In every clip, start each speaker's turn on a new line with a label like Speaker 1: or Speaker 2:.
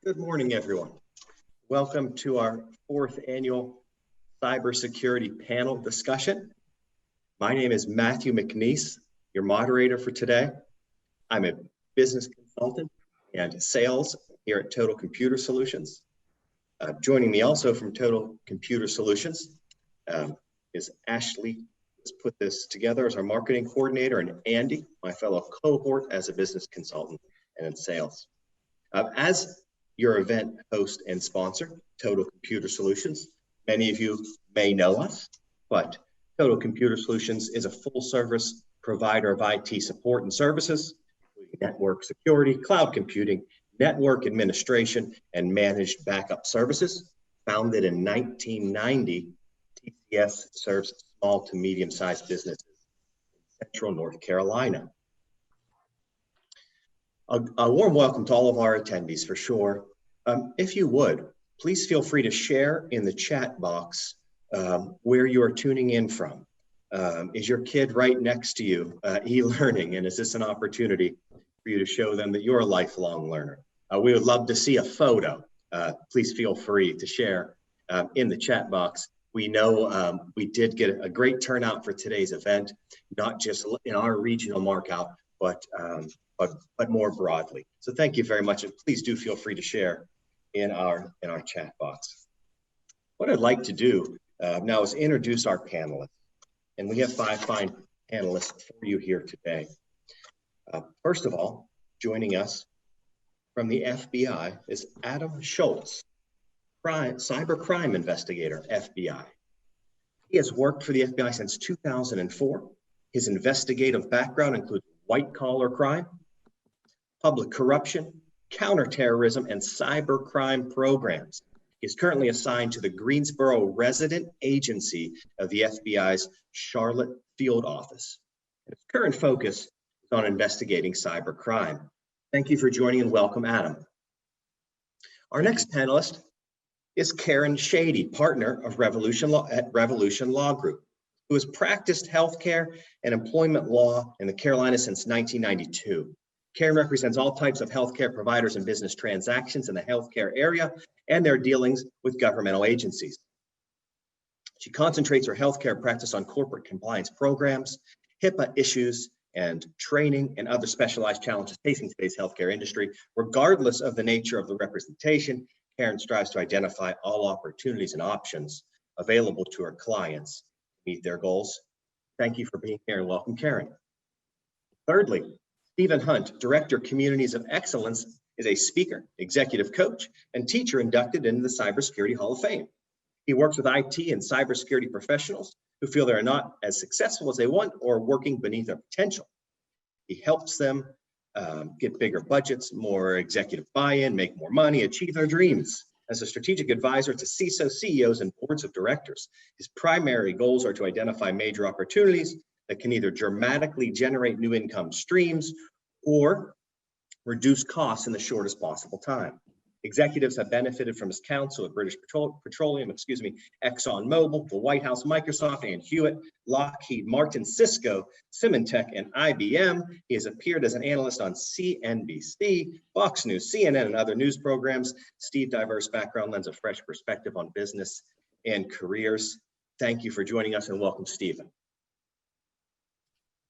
Speaker 1: Good morning, everyone. Welcome to our fourth annual cybersecurity panel discussion. My name is Matthew McNeese, your moderator for today. I'm a business consultant and sales here at Total Computer Solutions. Joining me also from Total Computer Solutions is Ashley, who's put this together as our marketing coordinator, and Andy, my fellow cohort as a business consultant and in sales. As your event host and sponsor, Total Computer Solutions, many of you may know us, but Total Computer Solutions is a full-service provider of IT support and services, including network security, cloud computing, network administration, and managed backup services. Founded in 1990, TCS serves small to medium-sized businesses in Central North Carolina. A warm welcome to all of our attendees for sure. If you would, please feel free to share in the chat box where you are tuning in from. Is your kid right next to you e-learning, and is this an opportunity for you to show them that you're a lifelong learner? We would love to see a photo. Please feel free to share in the chat box. We know we did get a great turnout for today's event, not just in our regional markout, but more broadly. So thank you very much, and please do feel free to share in our chat box. What I'd like to do now is introduce our panelists, and we have 5 fine panelists for you here today. First of all, joining us from the FBI is Adam Scholtz, cybercrime investigator, FBI. He has worked for the FBI since 2004. His investigative background includes white-collar crime, public corruption, counterterrorism, and cybercrime programs. He is currently assigned to the Greensboro Resident Agency of the FBI's Charlotte Field Office. His current focus is on investigating cybercrime. Thank you for joining, and welcome, Adam. Our next panelist is Karen Schaede, partner of Revolution Law Group, who has practiced healthcare and employment law in the Carolinas since 1992. Karen represents all types of healthcare providers and business transactions in the healthcare area and their dealings with governmental agencies. She concentrates her healthcare practice on corporate compliance programs, HIPAA issues, and training and other specialized challenges facing today's healthcare industry. Regardless of the nature of the representation, Karen strives to identify all opportunities and options available to her clients to meet their goals. Thank you for being here, and welcome, Karen. Thirdly, Stephen Hunt, Director, Communities of Excellence, is a speaker, executive coach, and teacher inducted into the Cybersecurity Hall of Fame. He works with IT and cybersecurity professionals who feel they are not as successful as they want or working beneath their potential. He helps them get bigger budgets, more executive buy-in, make more money, achieve their dreams. As a strategic advisor to CISO CEOs and boards of directors, his primary goals are to identify major opportunities that can either dramatically generate new income streams or reduce costs in the shortest possible time. Executives have benefited from his counsel at British Petroleum, ExxonMobil, the White House, Microsoft, and Hewitt, Lockheed Martin, Cisco, Symantec, and IBM. He has appeared as an analyst on CNBC, Fox News, CNN, and other news programs. Steve's diverse background lends a fresh perspective on business and careers. Thank you for joining us, and welcome, Stephen.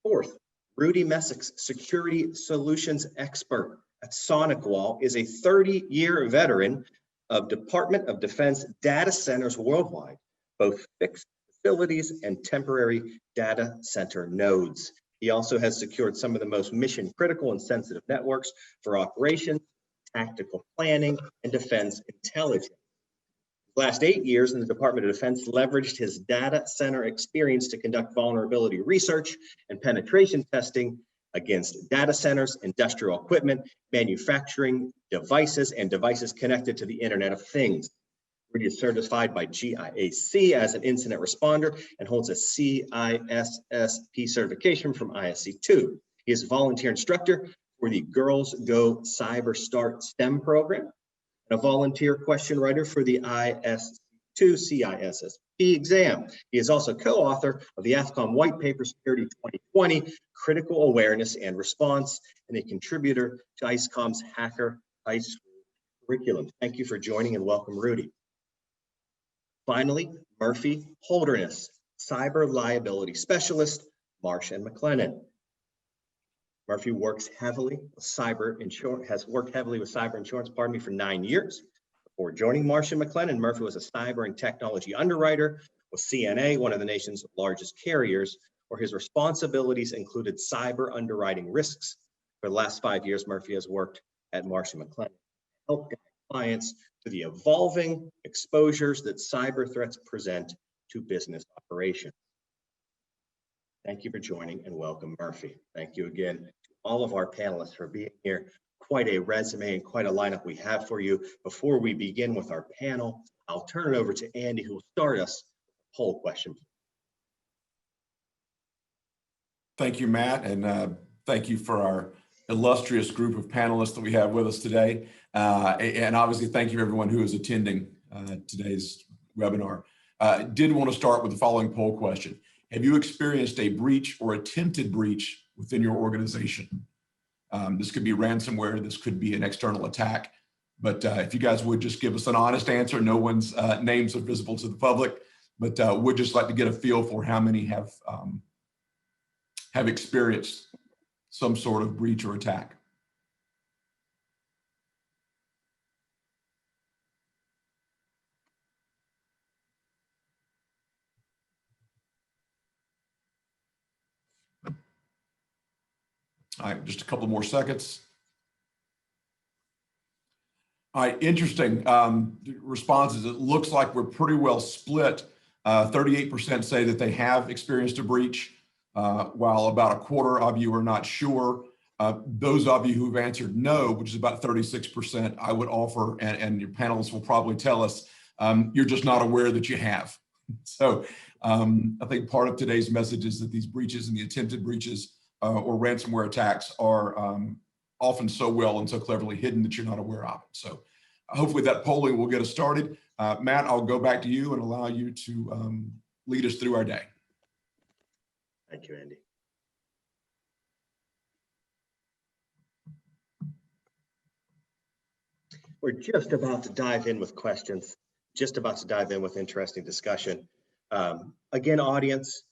Speaker 1: Fourth, Rudy Messick's security solutions expert at SonicWall is a 30-year veteran of Department of Defense data centers worldwide, both fixed facilities and temporary data center nodes. He also has secured some of the most mission-critical and sensitive networks for operations, tactical planning, and defense intelligence. The last 8 years in the Department of Defense leveraged his data center experience to conduct vulnerability research and penetration testing against data centers, industrial equipment, manufacturing devices, and devices connected to the Internet of Things. Rudy is certified by GIAC as an incident responder and holds a CISSP certification from ISC2. He is a volunteer instructor for the Girls Go Cyber Start STEM program, and a volunteer question writer for the ISC2 CISSP exam. He is also co-author of the AFCOM White Paper Security 2020, Critical Awareness and Response, and a contributor to ICECOM's Hacker High School curriculum. Thank you for joining and welcome, Rudy. Finally, Murphy Holderness, Cyber Liability Specialist, Marsh and McLennan. Murphy works heavily with cyber insurance, has worked heavily with cyber insurance, for 9 years. Before joining Marsh and McLennan, Murphy was a cyber and technology underwriter with CNA, one of the nation's largest carriers, where his responsibilities included cyber underwriting risks. For the last 5 years, Murphy has worked at Marsh and McLennan to help guide clients to the evolving exposures that cyber threats present to business operations. Thank you for joining and welcome, Murphy. Thank you again to all of our panelists for being here. Quite a resume and quite a lineup we have for you. Before we begin with our panel, I'll turn it over to Andy, who will start us with a poll question.
Speaker 2: Thank you, Matt, and thank you for our illustrious group of panelists that we have with us today. And obviously, thank you everyone who is attending today's webinar. Did want to start with the following poll question. Have you experienced a breach or attempted breach within your organization? This could be ransomware, this could be an external attack, but if you guys would just give us an honest answer, no one's names are visible to the public, but would just like to get a feel for how many have experienced some sort of breach or attack. All right, just a couple more seconds. All right, interesting responses. It looks like we're pretty well split. 38% say that they have experienced a breach, while about a quarter of you are not sure. Those of you who've answered no, which is about 36%, I would offer, and your panelists will probably tell us, you're just not aware that you have. So I think part of today's message is that these breaches and the attempted breaches or ransomware attacks are often so well and so cleverly hidden that you're not aware of it. So hopefully that polling will get us started. Matt, I'll go back to you and allow you to lead us through our day.
Speaker 1: Thank you, Andy. We're just about to dive in with questions, just about to dive in with interesting discussion. Again, audience,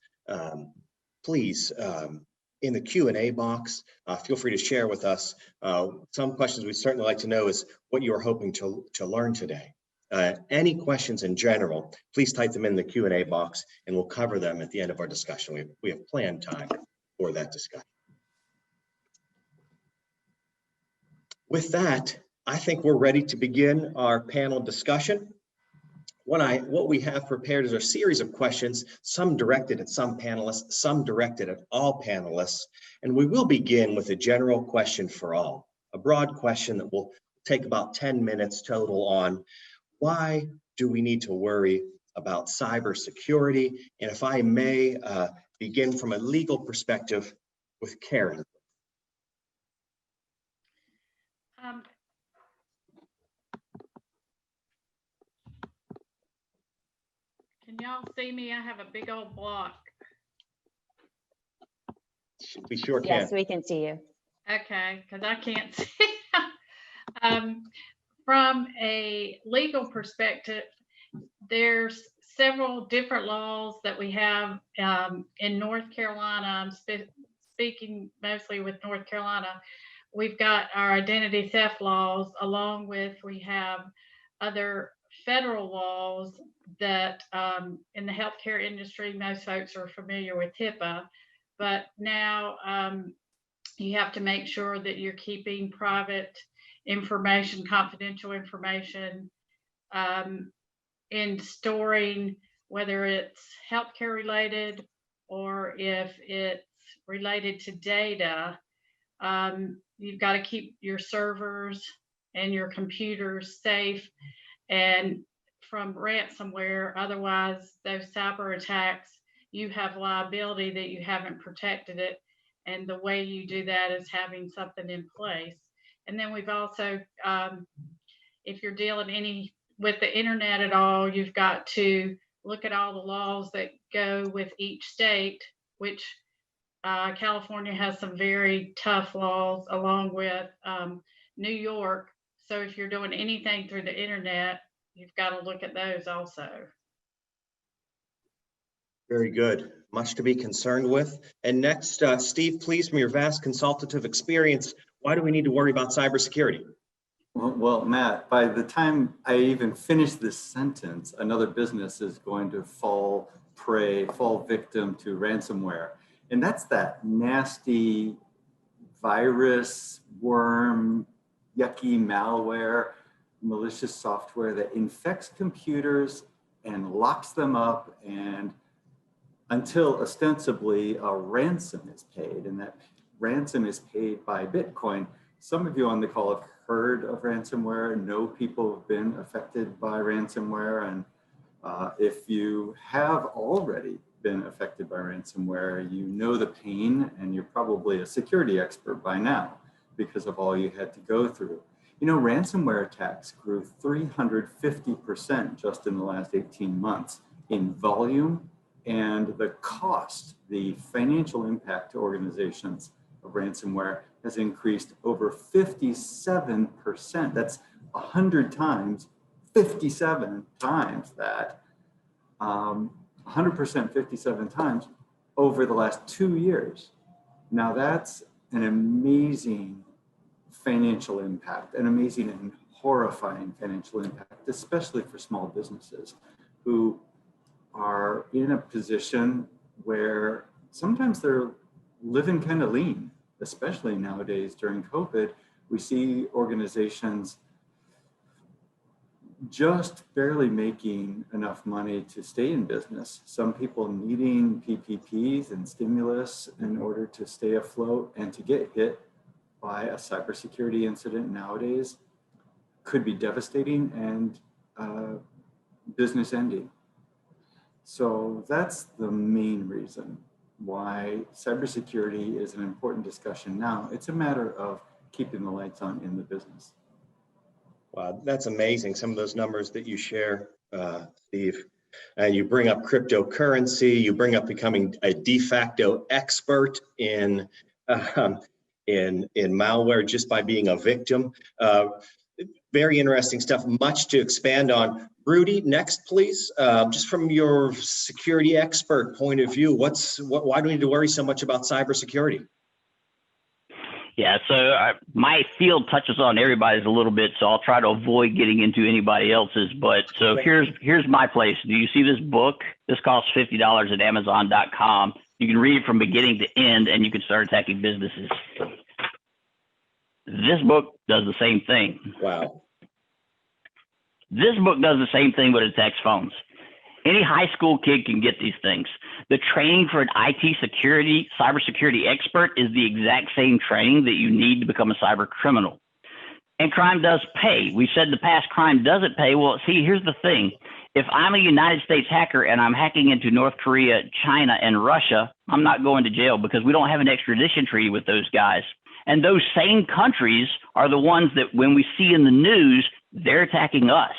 Speaker 1: please, in the Q&A box, feel free to share with us. Some questions we'd certainly like to know is what you're hoping to learn today. Any questions in general, please type them in the Q&A box and we'll cover them at the end of our discussion. We have planned time for that discussion. With that, I think we're ready to begin our panel discussion. What we have prepared is a series of questions, some directed at some panelists, some directed at all panelists, and we will begin with a general question for all, a broad question that will take about 10 minutes total on why do we need to worry about cybersecurity? And if I may begin from a legal perspective with Karen.
Speaker 3: Can y'all see me? I have a big old block.
Speaker 1: We sure can.
Speaker 4: Yes, we can see you.
Speaker 3: Okay, because I can't see. From a legal perspective, there's several different laws that we have in North Carolina. I'm speaking mostly with North Carolina. We've got our identity theft laws, along with we have other federal laws that in the healthcare industry, most folks are familiar with HIPAA, but now you have to make sure that you're keeping private information, confidential information in storing, whether it's healthcare related or if it's related to data. You've got to keep your servers and your computers safe and from ransomware. Otherwise, those cyber attacks, you have liability that you haven't protected it. And the way you do that is having something in place. And then we've also, if you're dealing with the internet at all, you've got to look at all the laws that go with each state, which California has some very tough laws, along with New York. So if you're doing anything through the internet, you've got to look at those also.
Speaker 1: Very good. Much to be concerned with. And next, Steve, please, from your vast consultative experience, why do we need to worry about cybersecurity?
Speaker 4: Well, Matt, by the time I even finish this sentence, another business is going to fall victim to ransomware. And that's that nasty virus, worm, yucky malware, malicious software that infects computers and locks them up, and until ostensibly a ransom is paid, and that ransom is paid by Bitcoin. Some of you on the call have heard of ransomware, know people who have been affected by ransomware, and if you have already been affected by ransomware, you know the pain, and you're probably a security expert by now because of all you had to go through. You know, ransomware attacks grew 350% just in the last 18 months in volume, and the cost, the financial impact to organizations of ransomware has increased over 57%. That's 100 times, 57 times that. 100%, 57 times over the last 2 years. Now that's an amazing financial impact, an amazing and horrifying financial impact, especially for small businesses who are in a position where sometimes they're living kind of lean, especially nowadays during COVID. We see organizations just barely making enough money to stay in business. Some people needing PPPs and stimulus in order to stay afloat, and to get hit by a cybersecurity incident nowadays could be devastating and business ending. So that's the main reason why cybersecurity is an important discussion now. It's a matter of keeping the lights on in the business.
Speaker 1: Wow, that's amazing. Some of those numbers that you share, Steve. You bring up cryptocurrency. You bring up becoming a de facto expert in malware just by being a victim. Very interesting stuff. Much to expand on. Rudy, next, please. Just from your security expert point of view, why do we need to worry so much about cybersecurity?
Speaker 5: Yeah, so my field touches on everybody's a little bit, so I'll try to avoid getting into anybody else's. But so here's my place. Do you see this book? This costs $50 at Amazon.com. You can read it from beginning to end, and you can start attacking businesses. This book does the same thing.
Speaker 1: Wow.
Speaker 5: This book does the same thing, but it attacks phones. Any high school kid can get these things. The training for an IT cybersecurity expert is the exact same training that you need to become a cyber criminal. And crime does pay. We said in the past crime doesn't pay. Well, see, here's the thing. If I'm a United States hacker and I'm hacking into North Korea, China, and Russia, I'm not going to jail because we don't have an extradition treaty with those guys. And those same countries are the ones that when we see in the news, they're attacking us.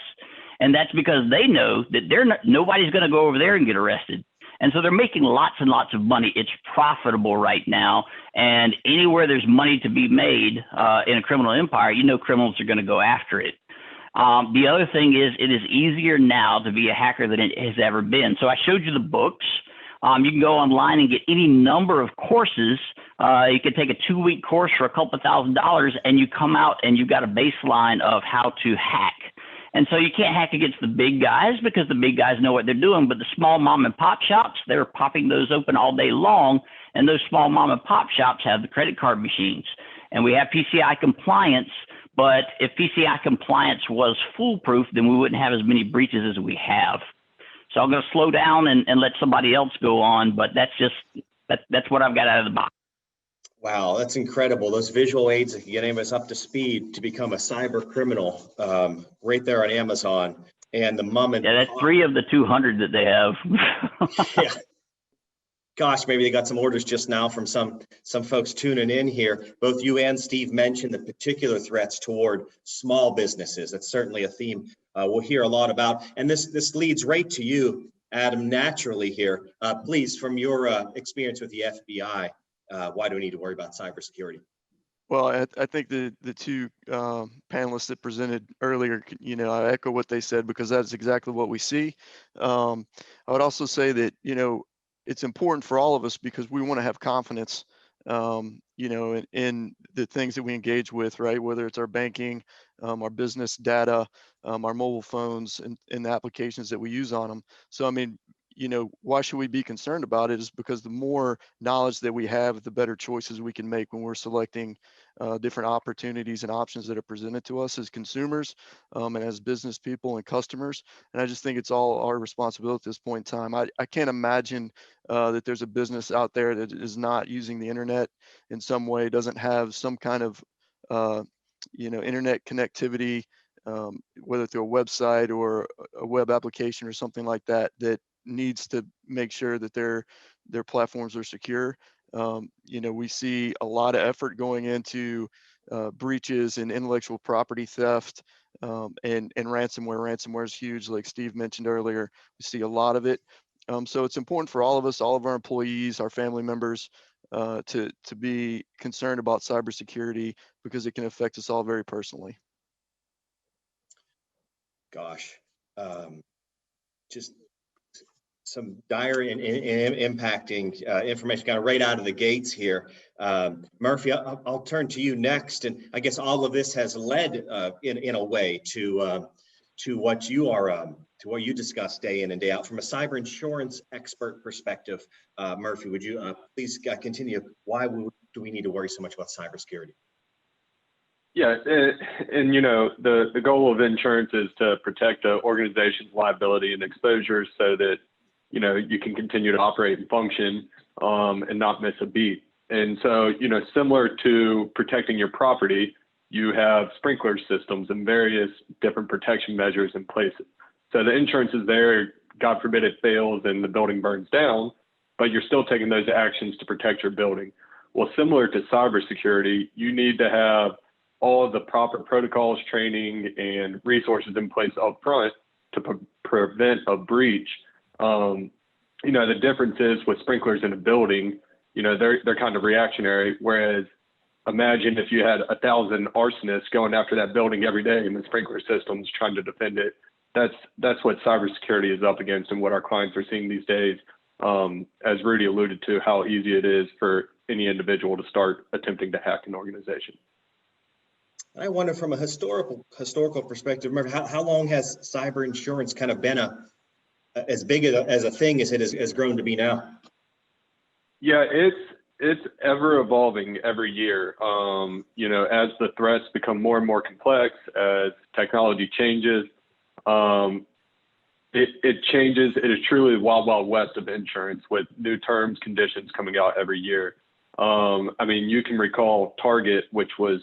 Speaker 5: And that's because they know that nobody's going to go over there and get arrested. And so they're making lots and lots of money. It's profitable right now. And anywhere there's money to be made in a criminal empire, you know criminals are going to go after it. The other thing is it is easier now to be a hacker than it has ever been. So I showed you the books. You can go online and get any number of courses. You can take a 2-week course for a couple $1,000 and you come out and you've got a baseline of how to hack. And so you can't hack against the big guys because the big guys know what they're doing, but the small mom and pop shops, they're popping those open all day long. And those small mom and pop shops have the credit card machines. And we have PCI compliance, but if PCI compliance was foolproof, then we wouldn't have as many breaches as we have. So I'm going to slow down and let somebody else go on, but that's what I've got out of the box.
Speaker 1: Wow, that's incredible. Those visual aids that can get us up to speed to become a cyber criminal right there on Amazon. And the mom and
Speaker 5: that's 3 of the 200 that they have.
Speaker 1: Yeah. Gosh, maybe they got some orders just now from some folks tuning in here. Both you and Steve mentioned the particular threats toward small businesses. That's certainly a theme we'll hear a lot about. And this leads right to you, Adam, naturally here. Please, from your experience with the FBI, why do we need to worry about cybersecurity?
Speaker 6: Well, I think the two panelists that presented earlier, I echo what they said because that's exactly what we see. I would also say that, it's important for all of us because we want to have confidence, in the things that we engage with, right? Whether it's our banking, our business data, our mobile phones, and the applications that we use on them. So, I mean, why should we be concerned about it is because the more knowledge that we have, the better choices we can make when we're selecting different opportunities and options that are presented to us as consumers and as business people and customers. And I just think it's all our responsibility at this point in time. I can't imagine that there's a business out there that is not using the internet in some way, doesn't have some kind of internet connectivity, whether through a website or a web application or something like that, that needs to make sure that their platforms are secure. We see a lot of effort going into breaches and intellectual property theft and ransomware. Ransomware is huge, like Steve mentioned earlier. We see a lot of it. So it's important for all of us, all of our employees, our family members, to be concerned about cybersecurity because it can affect us all very personally.
Speaker 1: Gosh, just some dire and impacting information kind of right out of the gates here. Murphy, I'll turn to you next. And I guess all of this has led in a way to what you are, to what you discuss day in and day out. From a cyber insurance expert perspective, Murphy, would you please continue? Why do we need to worry so much about cybersecurity?
Speaker 7: Yeah, and the goal of insurance is to protect an organization's liability and exposure so that you can continue to operate and function and not miss a beat. And so, similar to protecting your property, you have sprinkler systems and various different protection measures in place. So the insurance is there, God forbid it fails and the building burns down, but you're still taking those actions to protect your building. Well, similar to cybersecurity, you need to have all of the proper protocols, training, and resources in place up front to prevent a breach. The difference is with sprinklers in a building, they're kind of reactionary, whereas imagine if you had 1,000 arsonists going after that building every day and the sprinkler system's trying to defend it. That's what cybersecurity is up against and what our clients are seeing these days. As Rudy alluded to, how easy it is for any individual to start attempting to hack an organization.
Speaker 1: I wonder, from a historical perspective, Murphy, how long has cyber insurance kind of been as big as a thing as it has grown to be now?
Speaker 7: Yeah, it's ever evolving every year. As the threats become more and more complex, as technology changes, it changes. It is truly the wild, wild west of insurance with new terms, conditions coming out every year. You can recall Target, which was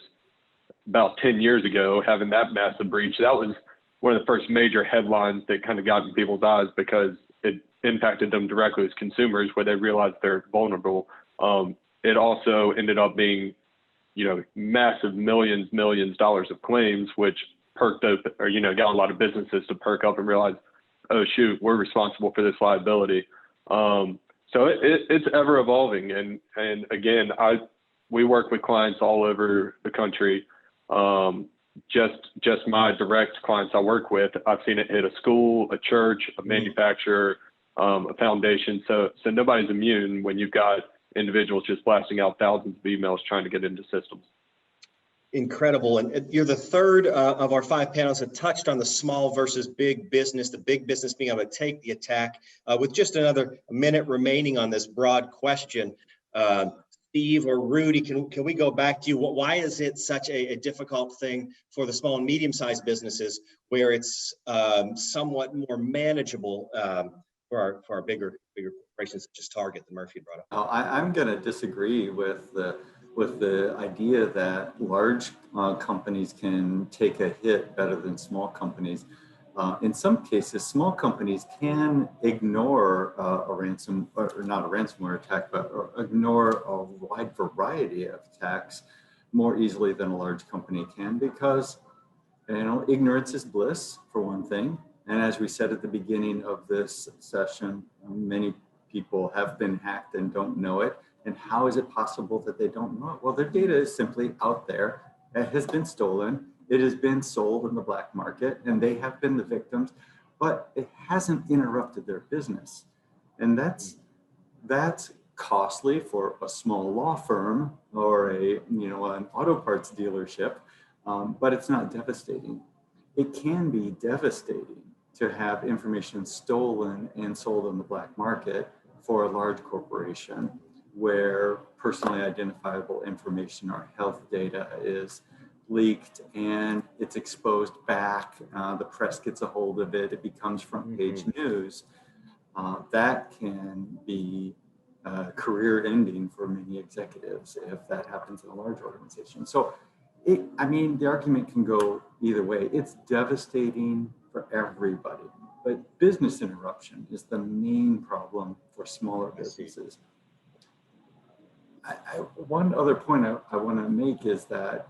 Speaker 7: about 10 years ago, having that massive breach. That was one of the first major headlines that kind of got in people's eyes because it impacted them directly as consumers, where they realized they're vulnerable. It also ended up being, massive millions of dollars of claims, which perked up, or, got a lot of businesses to perk up and realize, oh shoot, we're responsible for this liability. So it's ever evolving. And again, we work with clients all over the country. Just my direct clients I work with, I've seen it hit a school, a church, a manufacturer, a foundation. So nobody's immune when you've got individuals just blasting out thousands of emails trying to get into systems.
Speaker 1: Incredible. And you're the third of our 5 panels that touched on the small versus big business, the big business being able to take the attack. With just another minute remaining on this broad question, Steve or Rudy, can we go back to you? Why is it such a difficult thing for the small and medium-sized businesses where it's somewhat more manageable for our bigger corporations, such as Target that Murphy brought up?
Speaker 4: I'm going to disagree with the idea that large companies can take a hit better than small companies. In some cases, small companies can ignore not a ransomware attack, but ignore a wide variety of attacks more easily than a large company can, because ignorance is bliss, for one thing. And as we said at the beginning of this session, many people have been hacked and don't know it. And how is it possible that they don't know it? Well, their data is simply out there. It has been stolen. It has been sold in the black market, and they have been the victims, but it hasn't interrupted their business. And that's costly for a small law firm or an auto parts dealership, but it's not devastating. It can be devastating to have information stolen and sold on the black market for a large corporation where personally identifiable information or health data is leaked and it's exposed back. The press gets a hold of it. It becomes front page news. That can be career ending for many executives if that happens in a large organization. So, the argument can go either way. It's devastating for everybody, but business interruption is the main problem for smaller businesses. One other point I want to make is that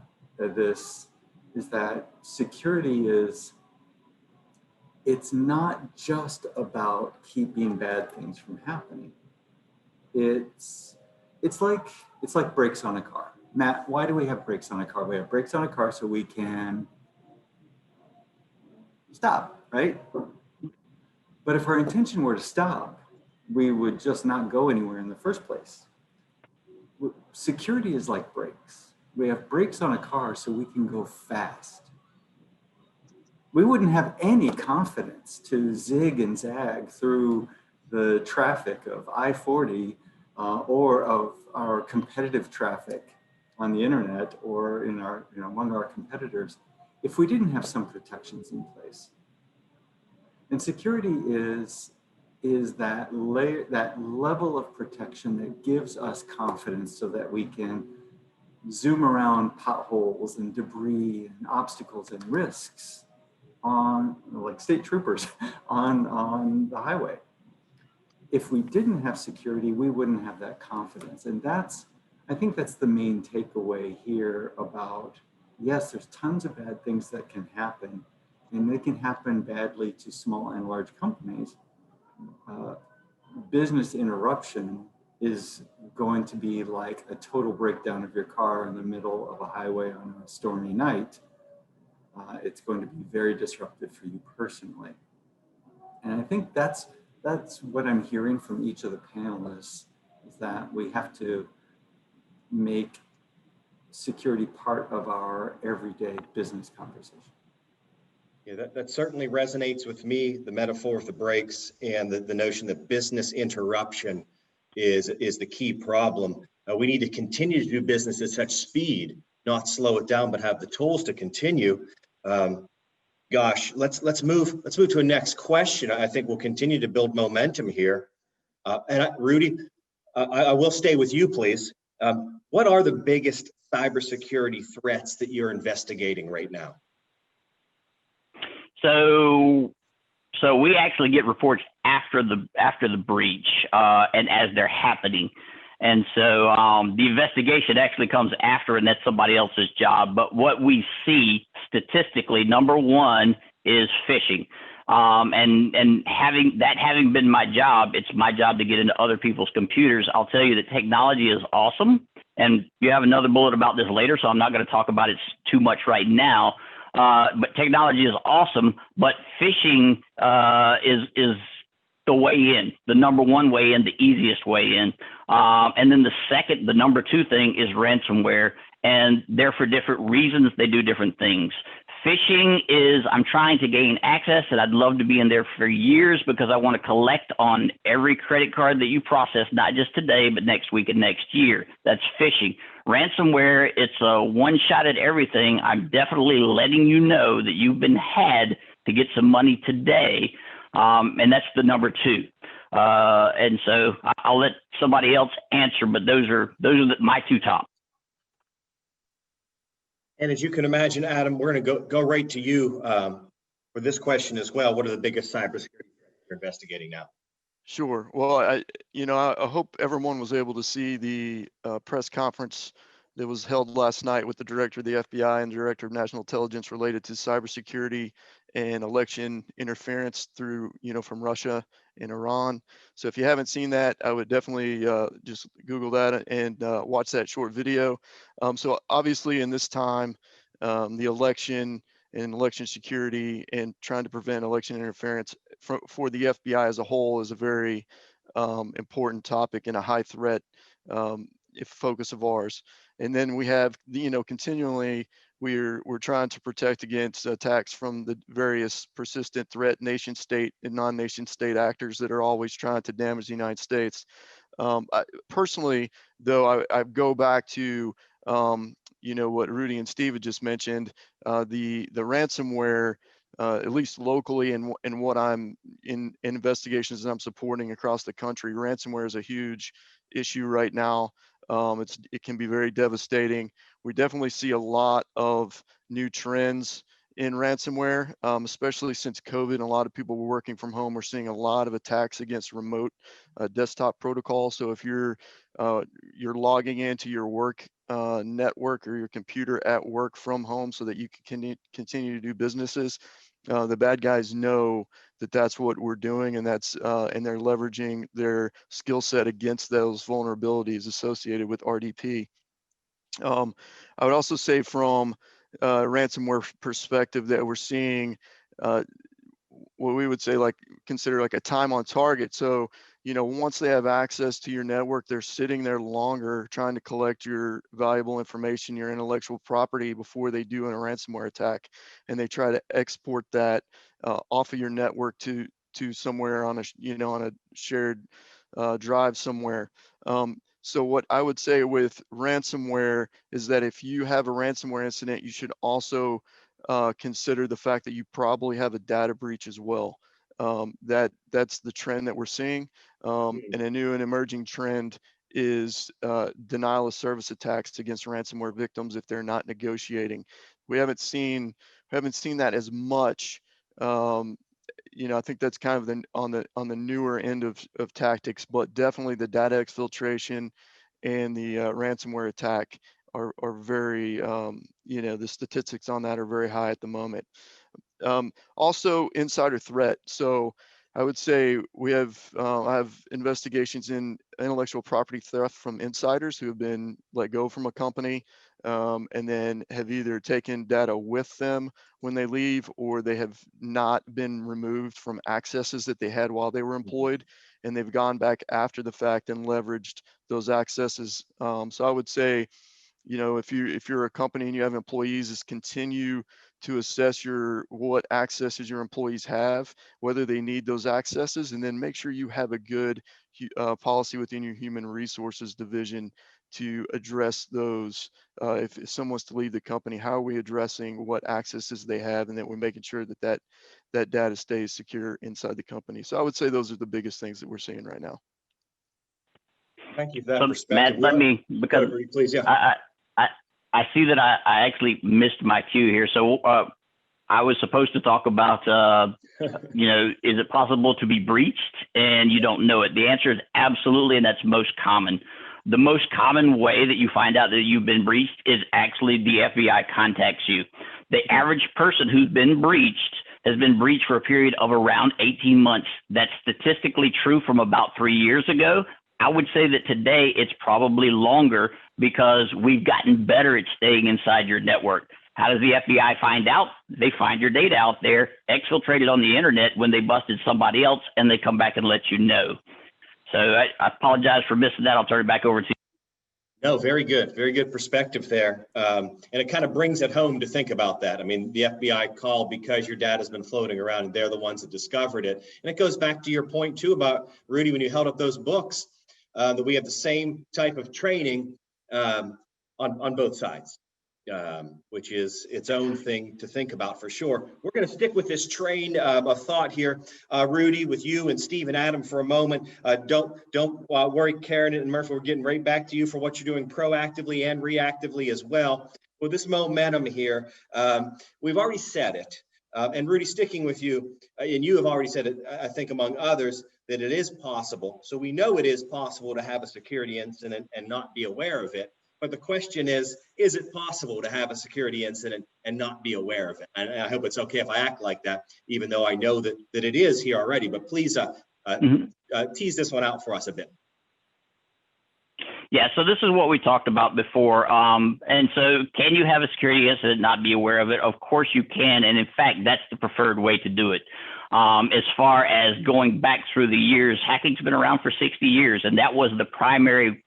Speaker 4: security it's not just about keeping bad things from happening. It's like brakes on a car. Matt, why do we have brakes on a car? We have brakes on a car so we can stop, right? But if our intention were to stop, we would just not go anywhere in the first place. Security is like brakes. We have brakes on a car so we can go fast. We wouldn't have any confidence to zig and zag through the traffic of I-40 or of our competitive traffic on the internet or in our, among our competitors if we didn't have some protections in place. And security is that level of protection that gives us confidence so that we can zoom around potholes and debris and obstacles and risks on, like state troopers, on the highway. If we didn't have security, we wouldn't have that confidence. And I think that's the main takeaway here about, yes, there's tons of bad things that can happen, and they can happen badly to small and large companies. Business interruption is going to be like a total breakdown of your car in the middle of a highway on a stormy night. It's going to be very disruptive for you personally. And I think that's what I'm hearing from each of the panelists, is that we have to make security part of our everyday business conversation.
Speaker 1: Yeah, that certainly resonates with me, the metaphor of the brakes and the notion that business interruption is the key problem. We need to continue to do business at such speed, not slow it down, but have the tools to continue. Gosh, let's move to a next question. I think we'll continue to build momentum here. Rudy, I will stay with you, please. What are the biggest cybersecurity threats that you're investigating right now?
Speaker 5: So we actually get reports after the breach and as they're happening. And so the investigation actually comes after, and that's somebody else's job. But what we see statistically, number one is phishing. And having been my job, it's my job to get into other people's computers. I'll tell you that technology is awesome. And you have another bullet about this later, so I'm not going to talk about it too much right now. But technology is awesome, but phishing is the way in, the number one way in, the easiest way in. And then the number two thing is ransomware, and they're for different reasons. They do different things. Phishing is, I'm trying to gain access, and I'd love to be in there for years because I want to collect on every credit card that you process, not just today, but next week and next year. That's phishing. Ransomware, it's a one shot at everything. I'm definitely letting you know that you've been had to get some money today. And that's the number two. And so I'll let somebody else answer, but those are my two top.
Speaker 1: And as you can imagine, Adam, we're going to go right to you for this question as well. What are the biggest cybersecurity threats you're investigating now?
Speaker 6: Sure. Well, I hope everyone was able to see the press conference that was held last night with the director of the FBI and director of national intelligence related to cybersecurity and election interference through, from Russia and Iran. So if you haven't seen that, I would definitely just Google that and watch that short video. So obviously in this time, the election and election security and trying to prevent election interference for the FBI as a whole is a very important topic and a high threat focus of ours. And then we have, continually we're trying to protect against attacks from the various persistent threat nation state and non-nation state actors that are always trying to damage the United States. Personally, though, I go back to what Rudy and Steve had just mentioned, the ransomware, at least locally and what I'm in investigations that I'm supporting across the country. Ransomware is a huge issue right now. It can be very devastating. We definitely see a lot of new trends in ransomware, especially since COVID and a lot of people were working from home. We're seeing a lot of attacks against remote desktop protocols. So if you're logging into your work network or your computer at work from home so that you can continue to do businesses, the bad guys know that that's what we're doing, and and they're leveraging their skill set against those vulnerabilities associated with RDP. I would also say from ransomware perspective that we're seeing what we would say consider like a time on target. So, once they have access to your network, they're sitting there longer trying to collect your valuable information, your intellectual property before they do a ransomware attack. And they try to export that off of your network to somewhere on a shared drive somewhere. So what I would say with ransomware is that if you have a ransomware incident, you should also consider the fact that you probably have a data breach as well. That's the trend that we're seeing. And a new and emerging trend is denial of service attacks against ransomware victims if they're not negotiating. We haven't seen that as much. I think that's kind of on the newer end of tactics, but definitely the data exfiltration and the ransomware attack are very, the statistics on that are very high at the moment. Also insider threat. So I would say I have investigations in intellectual property theft from insiders who have been let go from a company and then have either taken data with them when they leave, or they have not been removed from accesses that they had while they were employed, and they've gone back after the fact and leveraged those accesses. So I would say, if you're a company and you have employees, is continue to assess what accesses your employees have, whether they need those accesses, and then make sure you have a good policy within your human resources division to address those. If someone's to leave the company, how are we addressing what accesses they have, and that we're making sure that data stays secure inside the company. So I would say those are the biggest things that we're seeing right now.
Speaker 1: Thank you for that perspective.
Speaker 5: Matt, let me, because
Speaker 1: please, yeah.
Speaker 5: I see that I actually missed my cue here. So I was supposed to talk about, is it possible to be breached and you don't know it? The answer is absolutely, and that's most common. The most common way that you find out that you've been breached is actually the FBI contacts you. The average person who's been breached has been breached for a period of around 18 months. That's statistically true from about 3 years ago. I would say that today it's probably longer because we've gotten better at staying inside your network. How does the FBI find out? They find your data out there, exfiltrated on the internet when they busted somebody else, and they come back and let you know. So I apologize for missing that. I'll turn it back over to you.
Speaker 1: No, very good perspective there. And it kind of brings it home to think about that. I mean, the FBI called because your data has been floating around and they're the ones that discovered it. And it goes back to your point too about, Rudy, when you held up those books, that we have the same type of training on both sides, which is its own thing to think about for sure. We're going to stick with this train of thought here, Rudy, with you and Steve and Adam for a moment. Don't worry, Karen and Murphy, we're getting right back to you for what you're doing proactively and reactively as well. With this momentum here, we've already said it. And Rudy, sticking with you, and you have already said it, I think among others, that it is possible. So we know it is possible to have a security incident and not be aware of it. But the question is it possible to have a security incident and not be aware of it? And I hope it's okay if I act like that, even though I know that it is here already. But please tease this one out for us a bit.
Speaker 5: Yeah, so this is what we talked about before. And so can you have a security incident and not be aware of it? Of course you can. And in fact, that's the preferred way to do it. As far as going back through the years, hacking's been around for 60 years. And that was the primary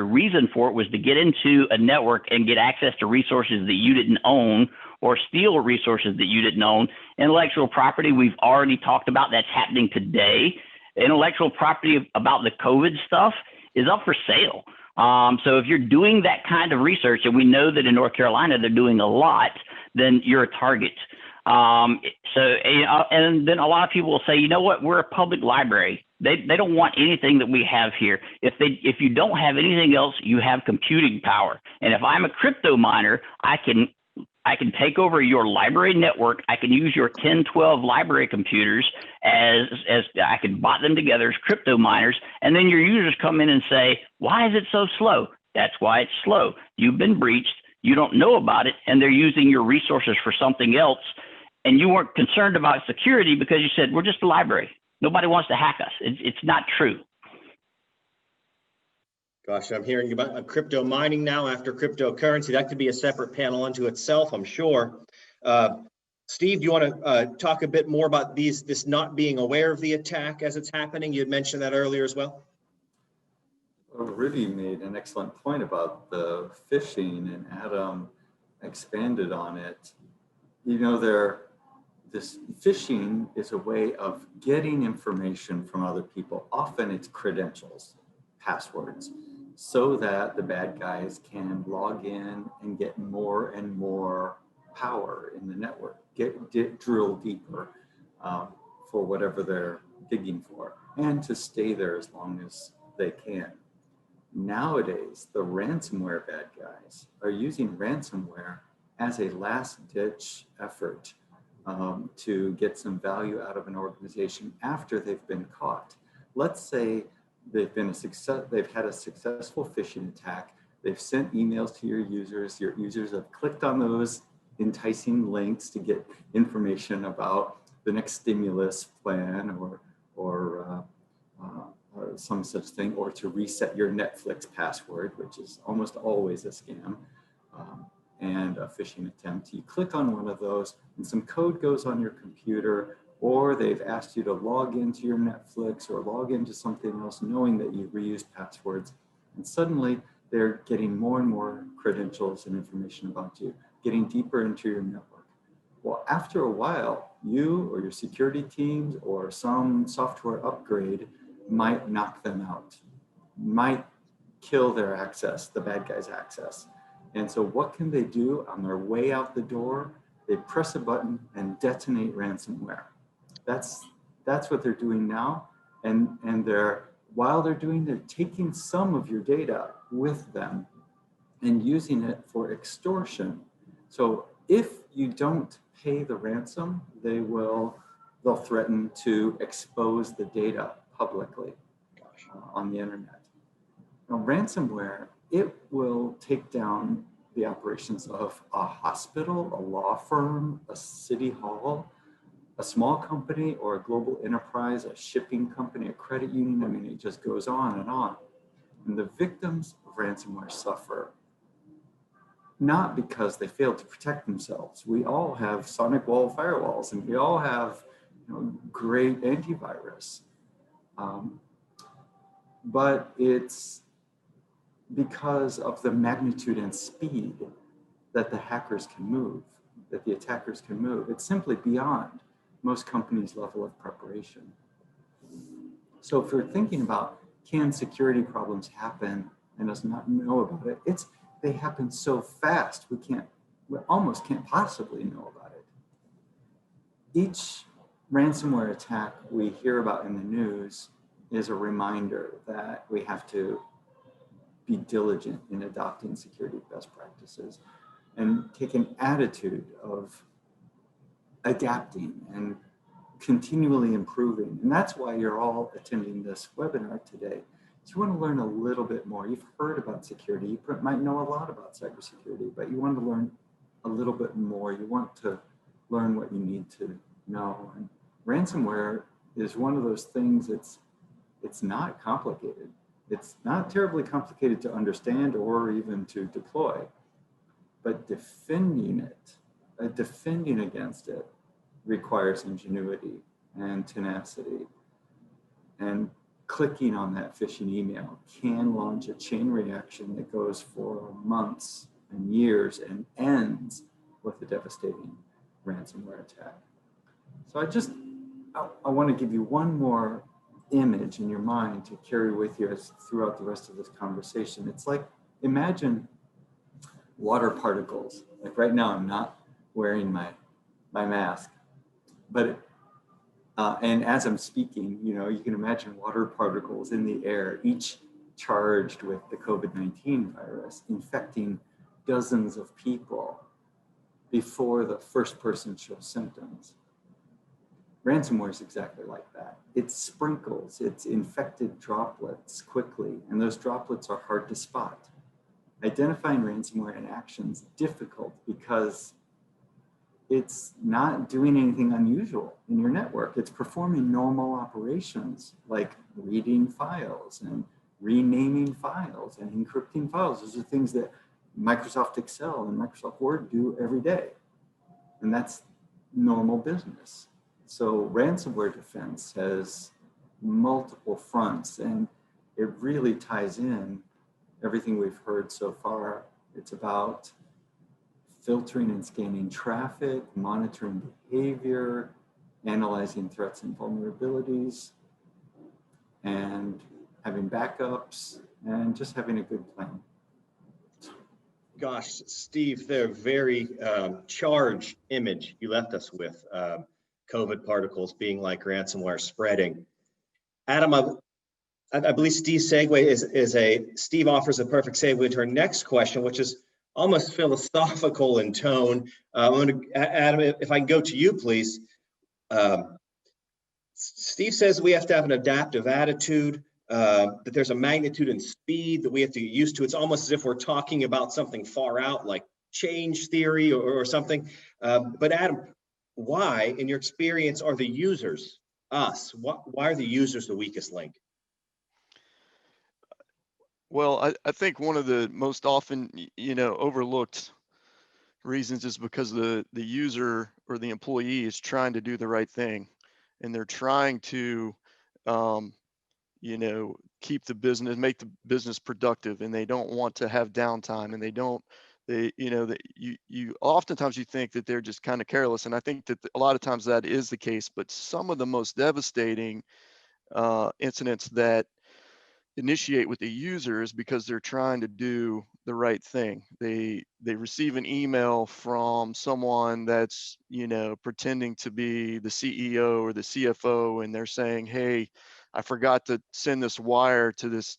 Speaker 5: reason for it, was to get into a network and get access to resources that you didn't own, or steal resources that you didn't own. Intellectual property, we've already talked about, that's happening today. Intellectual property about the COVID stuff is up for sale. So if you're doing that kind of research, and we know that in North Carolina they're doing a lot, then you're a target. And then a lot of people will say, you know what, we're a public library. They don't want anything that we have here. If you don't have anything else, you have computing power. And if I'm a crypto miner, I can take over your library network. I can use your 10, 12 library computers as I can bot them together as crypto miners. And then your users come in and say, why is it so slow? That's why it's slow. You've been breached. You don't know about it. And they're using your resources for something else. And you weren't concerned about security because you said, we're just a library. Nobody wants to hack us. It's not true.
Speaker 1: Gosh, I'm hearing about crypto mining now after cryptocurrency. That could be a separate panel unto itself, I'm sure. Steve, do you want to talk a bit more about this not being aware of the attack as it's happening? You had mentioned that earlier as well.
Speaker 4: Well, Rudy made an excellent point about the phishing, and Adam expanded on it. You know, this phishing is a way of getting information from other people. Often it's credentials, passwords, so that the bad guys can log in and get more and more power in the network, drill deeper for whatever they're digging for, and to stay there as long as they can. Nowadays, the ransomware bad guys are using ransomware as a last-ditch effort to get some value out of an organization after they've been caught. Let's say they've had a successful phishing attack. They've sent emails to your users. Your users have clicked on those enticing links to get information about the next stimulus plan or some such thing, or to reset your Netflix password, which is almost always a scam and a phishing attempt. You click on one of those and some code goes on your computer, or they've asked you to log into your Netflix or log into something else knowing that you reused passwords. And suddenly they're getting more and more credentials and information about you, getting deeper into your network. Well, after a while, you or your security teams or some software upgrade might knock them out, might kill their access, the bad guy's access. And so what can they do on their way out the door? They press a button and detonate ransomware. That's what they're doing now. And while they're doing, they're taking some of your data with them and using it for extortion. So if you don't pay the ransom, they'll threaten to expose the data publicly on the internet. Now, ransomware, it will take down the operations of a hospital, a law firm, a city hall, a small company or a global enterprise, a shipping company, a credit union. I mean, it just goes on and on. And the victims of ransomware suffer not because they failed to protect themselves. We all have sonic wall firewalls, and we all have great antivirus. But it's because of the magnitude and speed that the hackers can move, that the attackers can move. It's simply beyond most companies' level of preparation. So if we're thinking about, can security problems happen and us not know about it, they happen so fast, we almost can't possibly know about it. Each ransomware attack we hear about in the news is a reminder that we have to be diligent in adopting security best practices and take an attitude of adapting and continually improving. And that's why you're all attending this webinar today, you want to learn a little bit more. You've heard about security. You might know a lot about cybersecurity, but you want to learn a little bit more. You want to learn what you need to know. And ransomware is one of those things it's not complicated. It's not terribly complicated to understand or even to deploy, but defending against it requires ingenuity and tenacity. And clicking on that phishing email can launch a chain reaction that goes for months and years and ends with a devastating ransomware attack. So I want to give you one more image in your mind to carry with you throughout the rest of this conversation. It's like, imagine water particles. Like right now, I'm not wearing my mask, but and as I'm speaking, you can imagine water particles in the air, each charged with the COVID-19 virus, infecting dozens of people before the first person shows symptoms. Ransomware is exactly like that. It sprinkles its infected droplets quickly, and those droplets are hard to spot. Identifying ransomware in action is difficult because it's not doing anything unusual in your network. It's performing normal operations like reading files and renaming files and encrypting files. Those are things that Microsoft Excel and Microsoft Word do every day. And that's normal business. So ransomware defense has multiple fronts, and it really ties in everything we've heard so far. It's about filtering and scanning traffic, monitoring behavior, analyzing threats and vulnerabilities, and having backups, and just having a good plan.
Speaker 1: Gosh, Steve, the very charged image you left us with, COVID particles being like ransomware spreading. Adam, I believe Steve's segue Steve offers a perfect segue into our next question, which is almost philosophical in tone. Adam, if I can go to you, please. Steve says we have to have an adaptive attitude, that there's a magnitude and speed that we have to get used to. It's almost as if we're talking about something far out, like change theory or something. But Adam, why, in your experience, are the users, why are the users the weakest link?
Speaker 6: Well, I think one of the most often, overlooked reasons is because the user or the employee is trying to do the right thing, and they're trying to, keep the business, make the business productive, and they don't want to have downtime, and you oftentimes you think that they're just kind of careless, and I think that a lot of times that is the case. But some of the most devastating incidents that initiate with the users because they're trying to do the right thing. They receive an email from someone that's pretending to be the CEO or the CFO, and they're saying, "Hey, I forgot to send this wire to this,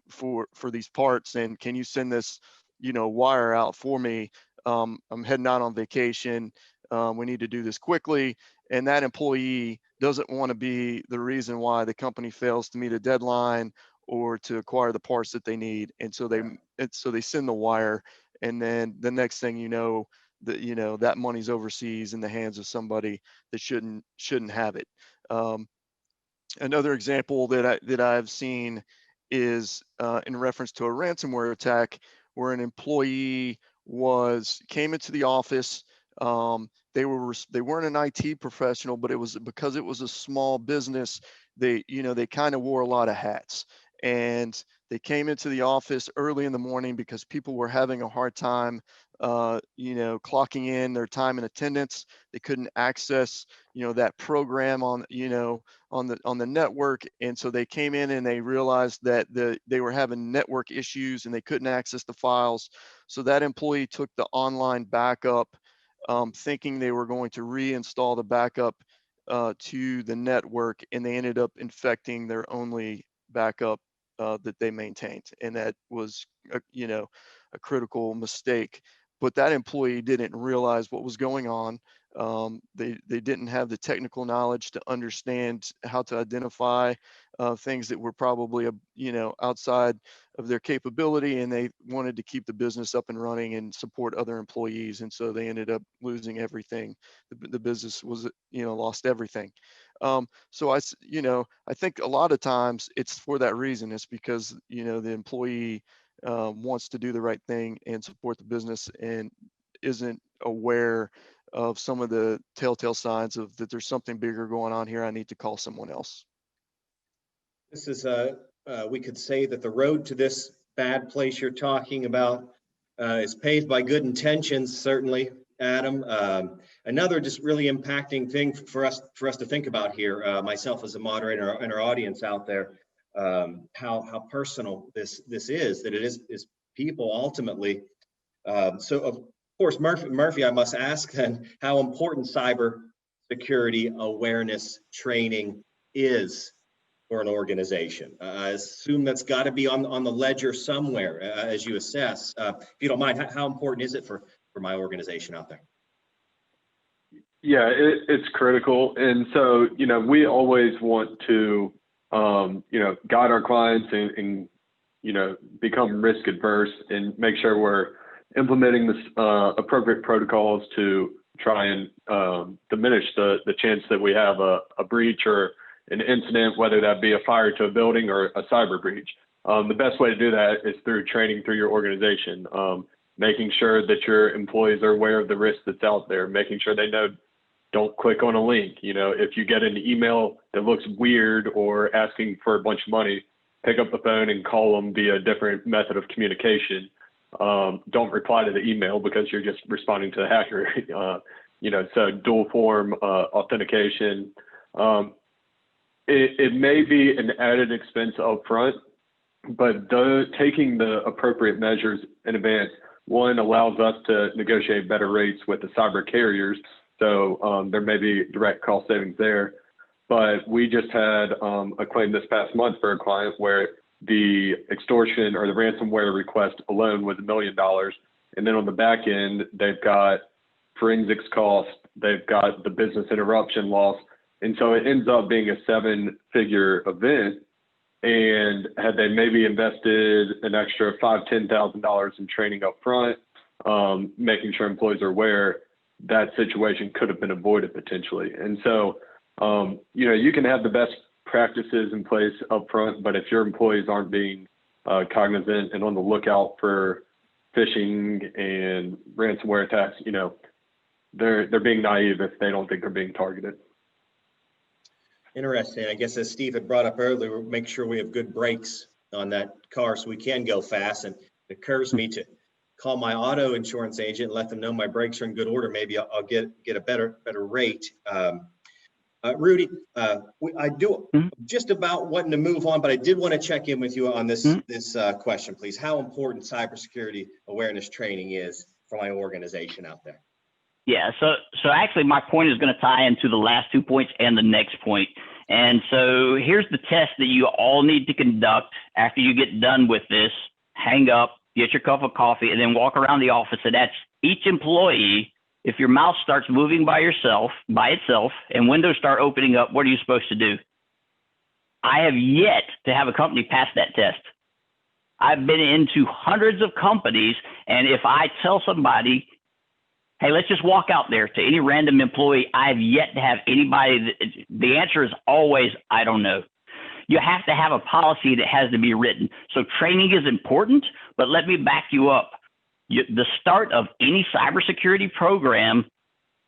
Speaker 6: for these parts, and can you send this wire out for me? I'm heading out on vacation. We need to do this quickly." And that employee doesn't want to be the reason why the company fails to meet a deadline or to acquire the parts that they need. And so they send the wire, and then the next thing that money's overseas in the hands of somebody that shouldn't have it. Another example that I've seen is in reference to a ransomware attack where an employee came into the office. They weren't an IT professional, but it was because it was a small business. They kind of wore a lot of hats, and they came into the office early in the morning because people were having a hard time, clocking in their time and attendance. They couldn't access, that program on the network, and so they came in and they realized that they were having network issues and they couldn't access the files. So that employee took the online backup, thinking they were going to reinstall the backup to the network, and they ended up infecting their only backup that they maintained, and that was a critical mistake. But that employee didn't realize what was going on. They didn't have the technical knowledge to understand how to identify things that were probably, outside of their capability, and they wanted to keep the business up and running and support other employees. And so they ended up losing everything. The business was, lost everything. So I think a lot of times it's for that reason. It's because, the employee wants to do the right thing and support the business and isn't aware of some of the telltale signs of that there's something bigger going on here. I need to call someone else.
Speaker 1: This is we could say that the road to this bad place you're talking about is paved by good intentions, certainly, Adam. Another just really impacting thing for us to think about here, myself as a moderator and our audience out there, how personal this is, that it is people ultimately. So of course, Murphy, I must ask then how important cyber security awareness training is for an organization. I assume that's got to be on the ledger somewhere as you assess. If you don't mind, how important is it for my organization out there?
Speaker 7: Yeah, it's critical. And so, we always want to, guide our clients and become risk adverse and make sure we're implementing this appropriate protocols to try and diminish the chance that we have a breach or an incident, whether that be a fire to a building or a cyber breach. The best way to do that is through training through your organization, making sure that your employees are aware of the risk that's out there, making sure they know don't click on a link. If you get an email that looks weird or asking for a bunch of money, pick up the phone and call them via a different method of communication. Don't reply to the email because you're just responding to the hacker. So dual form authentication. It may be an added expense up front, but taking the appropriate measures in advance, one, allows us to negotiate better rates with the cyber carriers. So there may be direct cost savings there. But we just had a claim this past month for a client where the extortion or the ransomware request alone was $1 million. And then on the back end, they've got forensics costs, they've got the business interruption loss. And so it ends up being a 7-figure event. And had they maybe invested an extra $5,000, $10,000 in training up front, making sure employees are aware, that situation could have been avoided potentially. And so, you can have the best practices in place up front, but if your employees aren't being cognizant and on the lookout for phishing and ransomware attacks, they're being naive if they don't think they're being targeted.
Speaker 1: Interesting. I guess as Steve had brought up earlier, we'll make sure we have good brakes on that car so we can go fast. And it occurs to me to call my auto insurance agent and let them know my brakes are in good order. Maybe I'll get a better rate. Rudy, I do just about wanting to move on, but I did want to check in with you on this question, please. How important cybersecurity awareness training is for my organization out there?
Speaker 5: Yeah, so actually my point is going to tie into the last 2 points and the next point. And so here's the test that you all need to conduct after you get done with this. Hang up, get your cup of coffee, and then walk around the office and ask each employee, if your mouse starts moving by itself, and windows start opening up, what are you supposed to do? I have yet to have a company pass that test. I've been into hundreds of companies, and if I tell somebody, hey, let's just walk out there to any random employee, I've yet to have anybody, the answer is always, I don't know. You have to have a policy that has to be written. So training is important, but let me back you up. The start of any cybersecurity program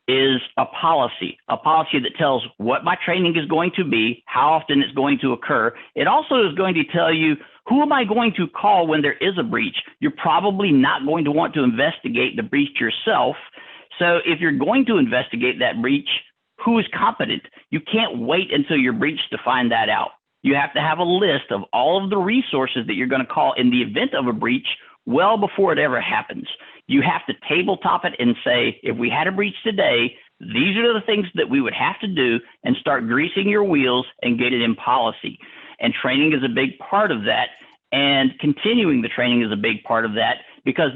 Speaker 5: is a policy that tells what my training is going to be, how often it's going to occur. It also is going to tell you, who am I going to call when there is a breach? You're probably not going to want to investigate the breach yourself. So if you're going to investigate that breach, who is competent? You can't wait until you're breached to find that out. You have to have a list of all of the resources that you're going to call in the event of a breach well before it ever happens. You have to tabletop it and say, if we had a breach today, these are the things that we would have to do, and start greasing your wheels and get it in policy. And training is a big part of that. And continuing the training is a big part of that, because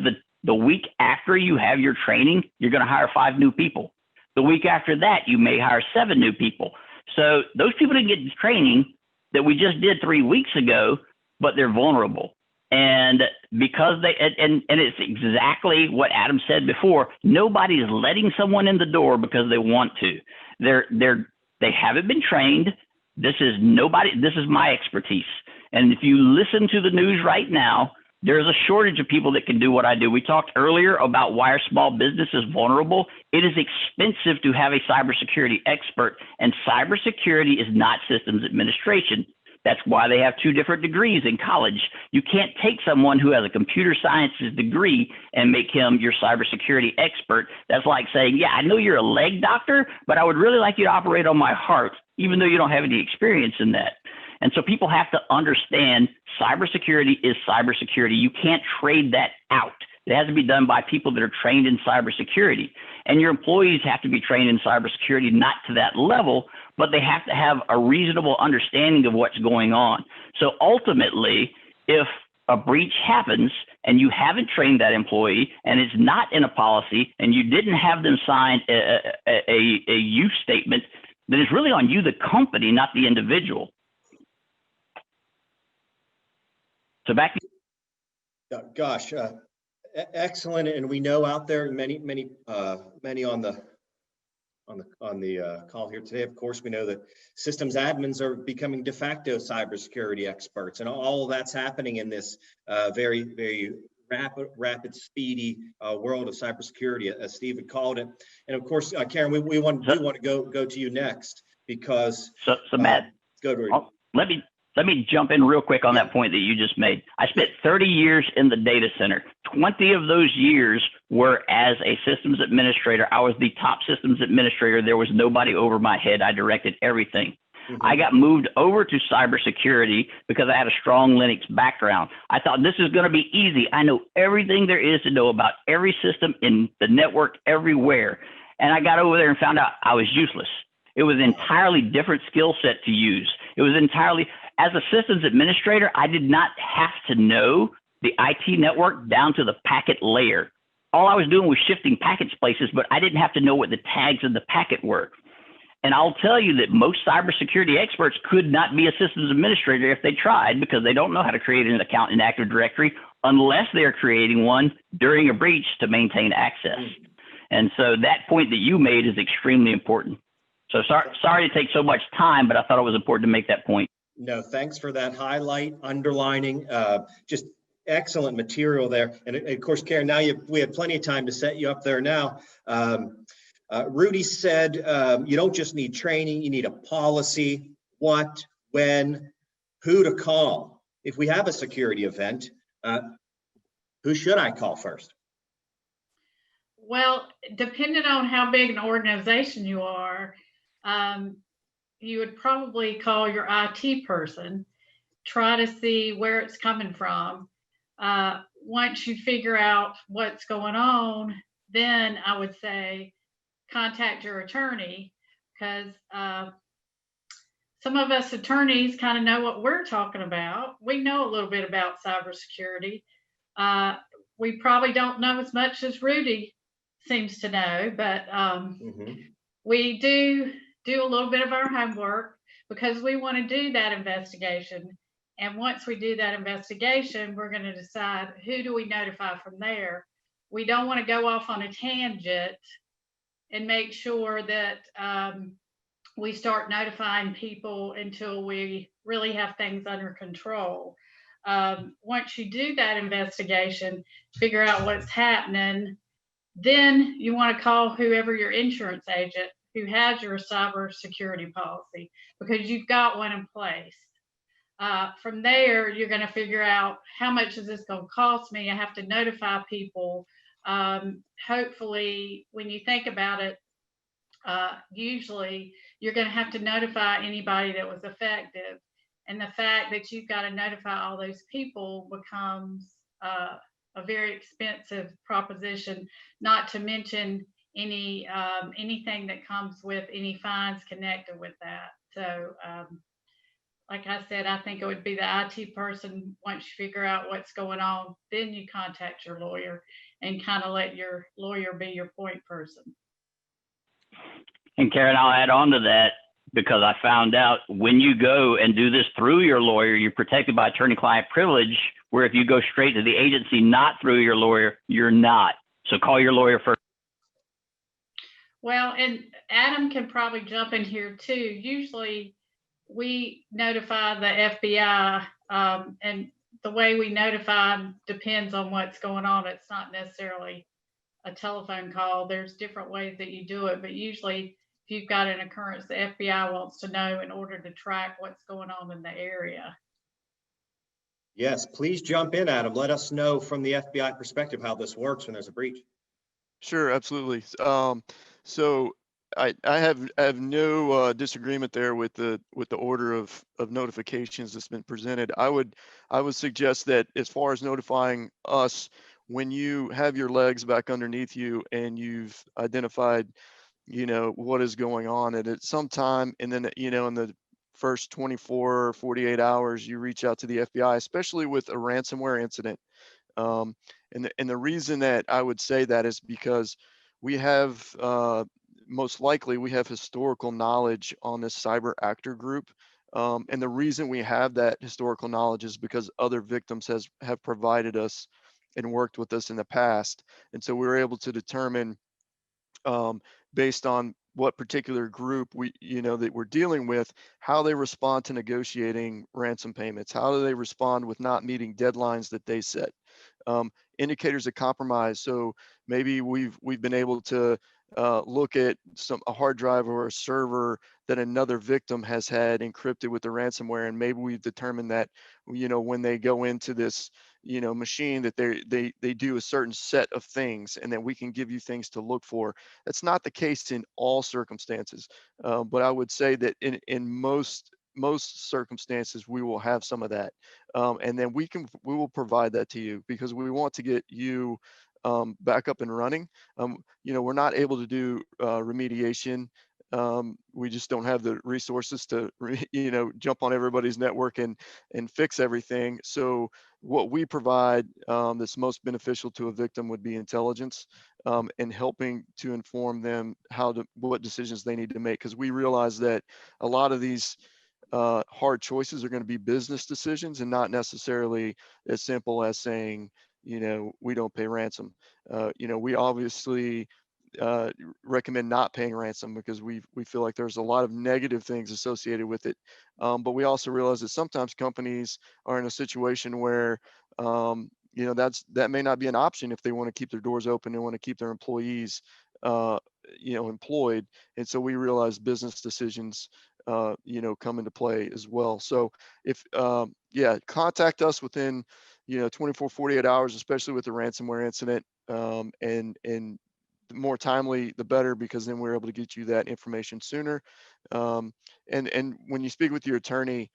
Speaker 5: the week after you have your training, you're going to hire 5 new people. The week after that, you may hire 7 new people. So those people didn't get the training that we just did 3 weeks ago, but they're vulnerable. And because and it's exactly what Adam said before, nobody's letting someone in the door because they want to. They haven't been trained. This is my expertise. And if you listen to the news right now, there's a shortage of people that can do what I do. We talked earlier about why our small business is vulnerable. It is expensive to have a cybersecurity expert, and cybersecurity is not systems administration. That's why they have 2 different degrees in college. You can't take someone who has a computer sciences degree and make him your cybersecurity expert. That's like saying, yeah, I know you're a leg doctor, but I would really like you to operate on my heart, even though you don't have any experience in that. And so people have to understand cybersecurity is cybersecurity. You can't trade that out. It has to be done by people that are trained in cybersecurity. And your employees have to be trained in cybersecurity, not to that level, but they have to have a reasonable understanding of what's going on. So ultimately, if a breach happens and you haven't trained that employee and it's not in a policy and you didn't have them sign a use statement, then it's really on you, the company, not the individual. So back to
Speaker 1: gosh, excellent. And we know out there many on the call here today. Of course, we know that systems admins are becoming de facto cybersecurity experts, and all of that's happening in this very, very rapid, speedy world of cybersecurity, as Steve had called it. And of course, Karen, we want to go to you next because
Speaker 5: so Matt,
Speaker 1: go to
Speaker 5: let me jump in real quick on that point that you just made. I spent 30 years in the data center. 20 of those years were as a systems administrator. I was the top systems administrator. There was nobody over my head. I directed everything. Mm-hmm. I got moved over to cybersecurity because I had a strong Linux background. I thought this is going to be easy. I know everything there is to know about every system in the network everywhere. And I got over there and found out I was useless. It was an entirely different skill set to use. It was entirely, as a systems administrator, I did not have to know the IT network down to the packet layer. All I was doing was shifting packets places, but I didn't have to know what the tags in the packet were. And I'll tell you that most cybersecurity experts could not be a systems administrator if they tried, because they don't know how to create an account in Active Directory unless they're creating one during a breach to maintain access. And so that point that you made is extremely important. So sorry to take so much time, but I thought it was important to make that point.
Speaker 1: No, thanks for that highlight, underlining, just excellent material there. And of course, Karen, now we have plenty of time to set you up there now. Rudy said, you don't just need training, you need a policy, what, when, who to call. If we have a security event, who should I call first?
Speaker 3: Well, depending on how big an organization you are, you would probably call your IT person, try to see where it's coming from. Once you figure out what's going on, then I would say contact your attorney, because some of us attorneys kind of know what we're talking about. We know a little bit about cybersecurity. We probably don't know as much as Rudy seems to know, but we do a little bit of our homework because we want to do that investigation. And once we do that investigation, we're going to decide who do we notify from there. We don't want to go off on a tangent and make sure that we start notifying people until we really have things under control. Once you do that investigation, figure out what's happening, then you want to call whoever your insurance agent who has your cybersecurity policy, because you've got one in place. From there, you're going to figure out how much is this going to cost me. I have to notify people. Hopefully, when you think about it, usually you're going to have to notify anybody that was affected. And the fact that you've got to notify all those people becomes a very expensive proposition, not to mention anything that comes with any fines connected with that. So like I said, I think it would be the IT person. Once you figure out what's going on, then you contact your lawyer and kind of let your lawyer be your point person.
Speaker 5: And Karen, I'll add on to that because I found out when you go and do this through your lawyer, you're protected by attorney-client privilege, where if you go straight to the agency not through your lawyer, you're not. So call your lawyer first.
Speaker 3: Well, and Adam can probably jump in here too. Usually we notify the FBI, and the way we notify them depends on what's going on. It's not necessarily a telephone call. There's different ways that you do it, but usually if you've got an occurrence, the FBI wants to know in order to track what's going on in the area.
Speaker 1: Yes, please jump in, Adam. Let us know from the FBI perspective how this works when there's a breach.
Speaker 6: Sure, absolutely. So I have no disagreement there with the order of notifications that's been presented. I would suggest that as far as notifying us, when you have your legs back underneath you and you've identified, what is going on, and at some time, and then, in the first 24 or 48 hours, you reach out to the FBI, especially with a ransomware incident. And the reason that I would say that is because we have, most likely we have historical knowledge on this cyber actor group. And the reason we have that historical knowledge is because other victims have provided us and worked with us in the past. And so we were able to determine, based on what particular group that we're dealing with, how they respond to negotiating ransom payments, how do they respond with not meeting deadlines that they set. Indicators of compromise. So maybe we've been able to look at a hard drive or a server that another victim has had encrypted with the ransomware, and maybe we've determined that when they go into this machine that they do a certain set of things, and that we can give you things to look for. That's not the case in all circumstances, but I would say that in most circumstances we will have some of that, and then we will provide that to you because we want to get you back up and running. We're not able to do remediation. We just don't have the resources to jump on everybody's network and fix everything. So what we provide that's most beneficial to a victim would be intelligence, and helping to inform them what decisions they need to make, because we realize that a lot of these hard choices are going to be business decisions and not necessarily as simple as saying, we don't pay ransom. We obviously recommend not paying ransom because we feel like there's a lot of negative things associated with it. But we also realize that sometimes companies are in a situation where that may not be an option if they want to keep their doors open and want to keep their employees employed. And so we realize business decisions come into play as well. So if contact us within 24, 48 hours, especially with the ransomware incident, and the more timely the better, because then we're able to get you that information sooner. And when you speak with your attorney,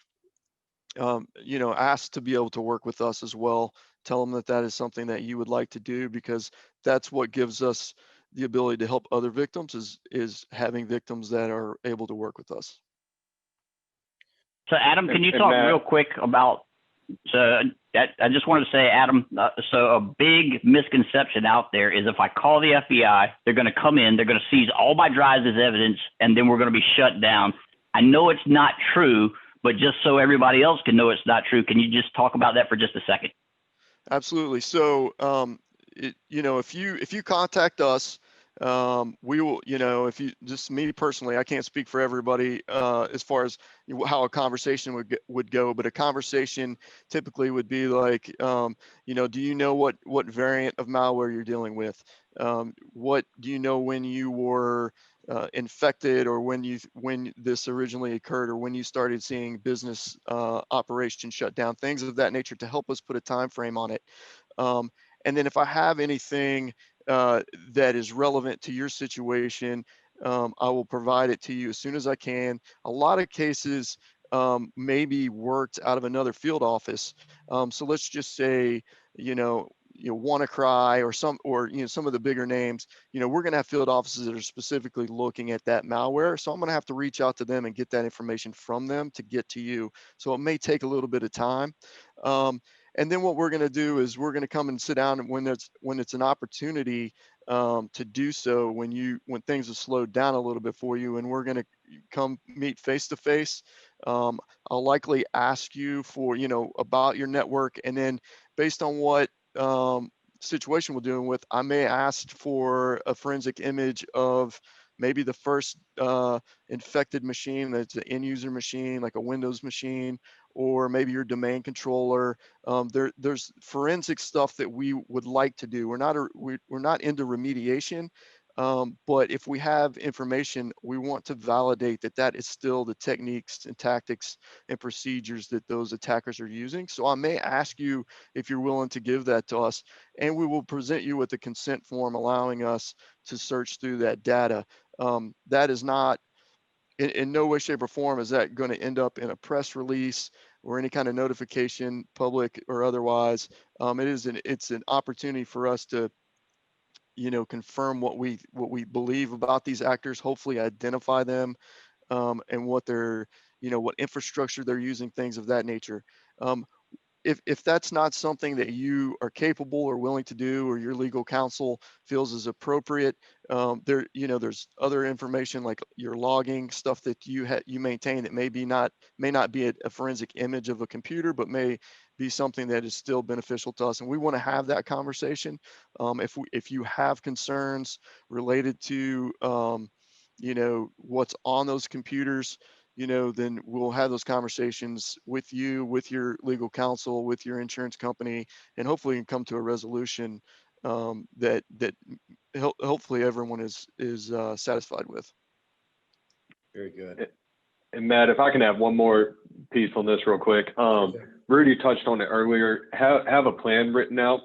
Speaker 6: ask to be able to work with us as well. Tell them that is something that you would like to do, because that's what gives us the ability to help other victims is having victims that are able to work with us.
Speaker 5: So Adam, can you talk real quick about, so I just wanted to say, Adam, so a big misconception out there is if I call the FBI, they're going to come in, they're going to seize all my drives as evidence, and then we're going to be shut down. I know it's not true, but just so everybody else can know it's not true, can you just talk about that for just a second?
Speaker 6: Absolutely. So, if you contact us, we will, if you, just me personally, I can't speak for everybody as far as how a conversation would go, but a conversation typically would be like, do you know what variant of malware you're dealing with? What do you know when you were infected, or when this originally occurred, or when you started seeing business operations shut down, things of that nature, to help us put a time frame on it. And then if I have anything that is relevant to your situation, I will provide it to you as soon as I can. A lot of cases may be worked out of another field office. So let's just say, WannaCry or some of the bigger names, we're going to have field offices that are specifically looking at that malware. So I'm going to have to reach out to them and get that information from them to get to you. So it may take a little bit of time. And then what we're going to do is we're going to come and sit down when it's an opportunity to do so, when things have slowed down a little bit for you, and we're going to come meet face to face. I'll likely ask you for, about your network, and then based on what situation we're dealing with, I may ask for a forensic image of maybe the first infected machine that's an end user machine, like a Windows machine, or maybe your domain controller. There's forensic stuff that we would like to do. We're not into remediation, but if we have information, we want to validate that is still the techniques and tactics and procedures that those attackers are using. So I may ask you if you're willing to give that to us, and we will present you with a consent form allowing us to search through that data. That is not, in no way, shape, or form is that going to end up in a press release or any kind of notification, public or otherwise. It's an opportunity for us to, confirm what we believe about these actors, hopefully identify them, and what what infrastructure they're using, things of that nature. If that's not something that you are capable or willing to do, or your legal counsel feels is appropriate, there's other information like your logging stuff that you maintain that may not be a forensic image of a computer, but may be something that is still beneficial to us. And we want to have that conversation. If you have concerns related to what's on those computers, then we'll have those conversations with you, with your legal counsel, with your insurance company, and hopefully come to a resolution that hopefully everyone is satisfied with.
Speaker 1: Very good.
Speaker 7: And Matt, if I can have one more piece on this real quick. Rudy touched on it earlier. Have a plan written out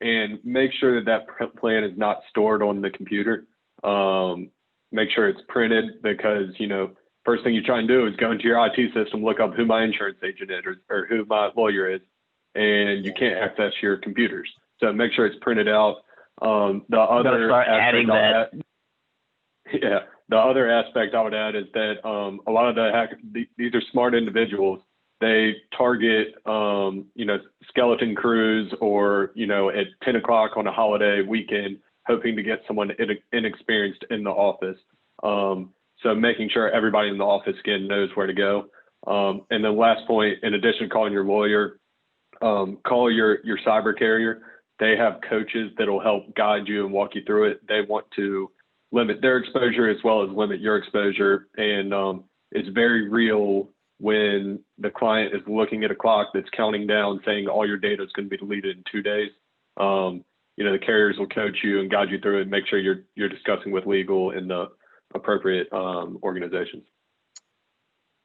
Speaker 7: and make sure that plan is not stored on the computer. Make sure it's printed, because, first thing you try and do is go into your IT system, look up who my insurance agent is or who my lawyer is, and you can't access your computers. So make sure it's printed out. The other aspect I would add is that a lot of the hackers, these are smart individuals. They target, skeleton crews, or, at 10 o'clock on a holiday weekend, hoping to get someone inexperienced in the office. So making sure everybody in the office again knows where to go. And then last point, in addition to calling your lawyer, call your cyber carrier. They have coaches that will help guide you and walk you through it. They want to limit their exposure as well as limit your exposure. And it's very real when the client is looking at a clock that's counting down saying all your data is going to be deleted in 2 days. The carriers will coach you and guide you through it and make sure you're discussing with legal and the appropriate organizations.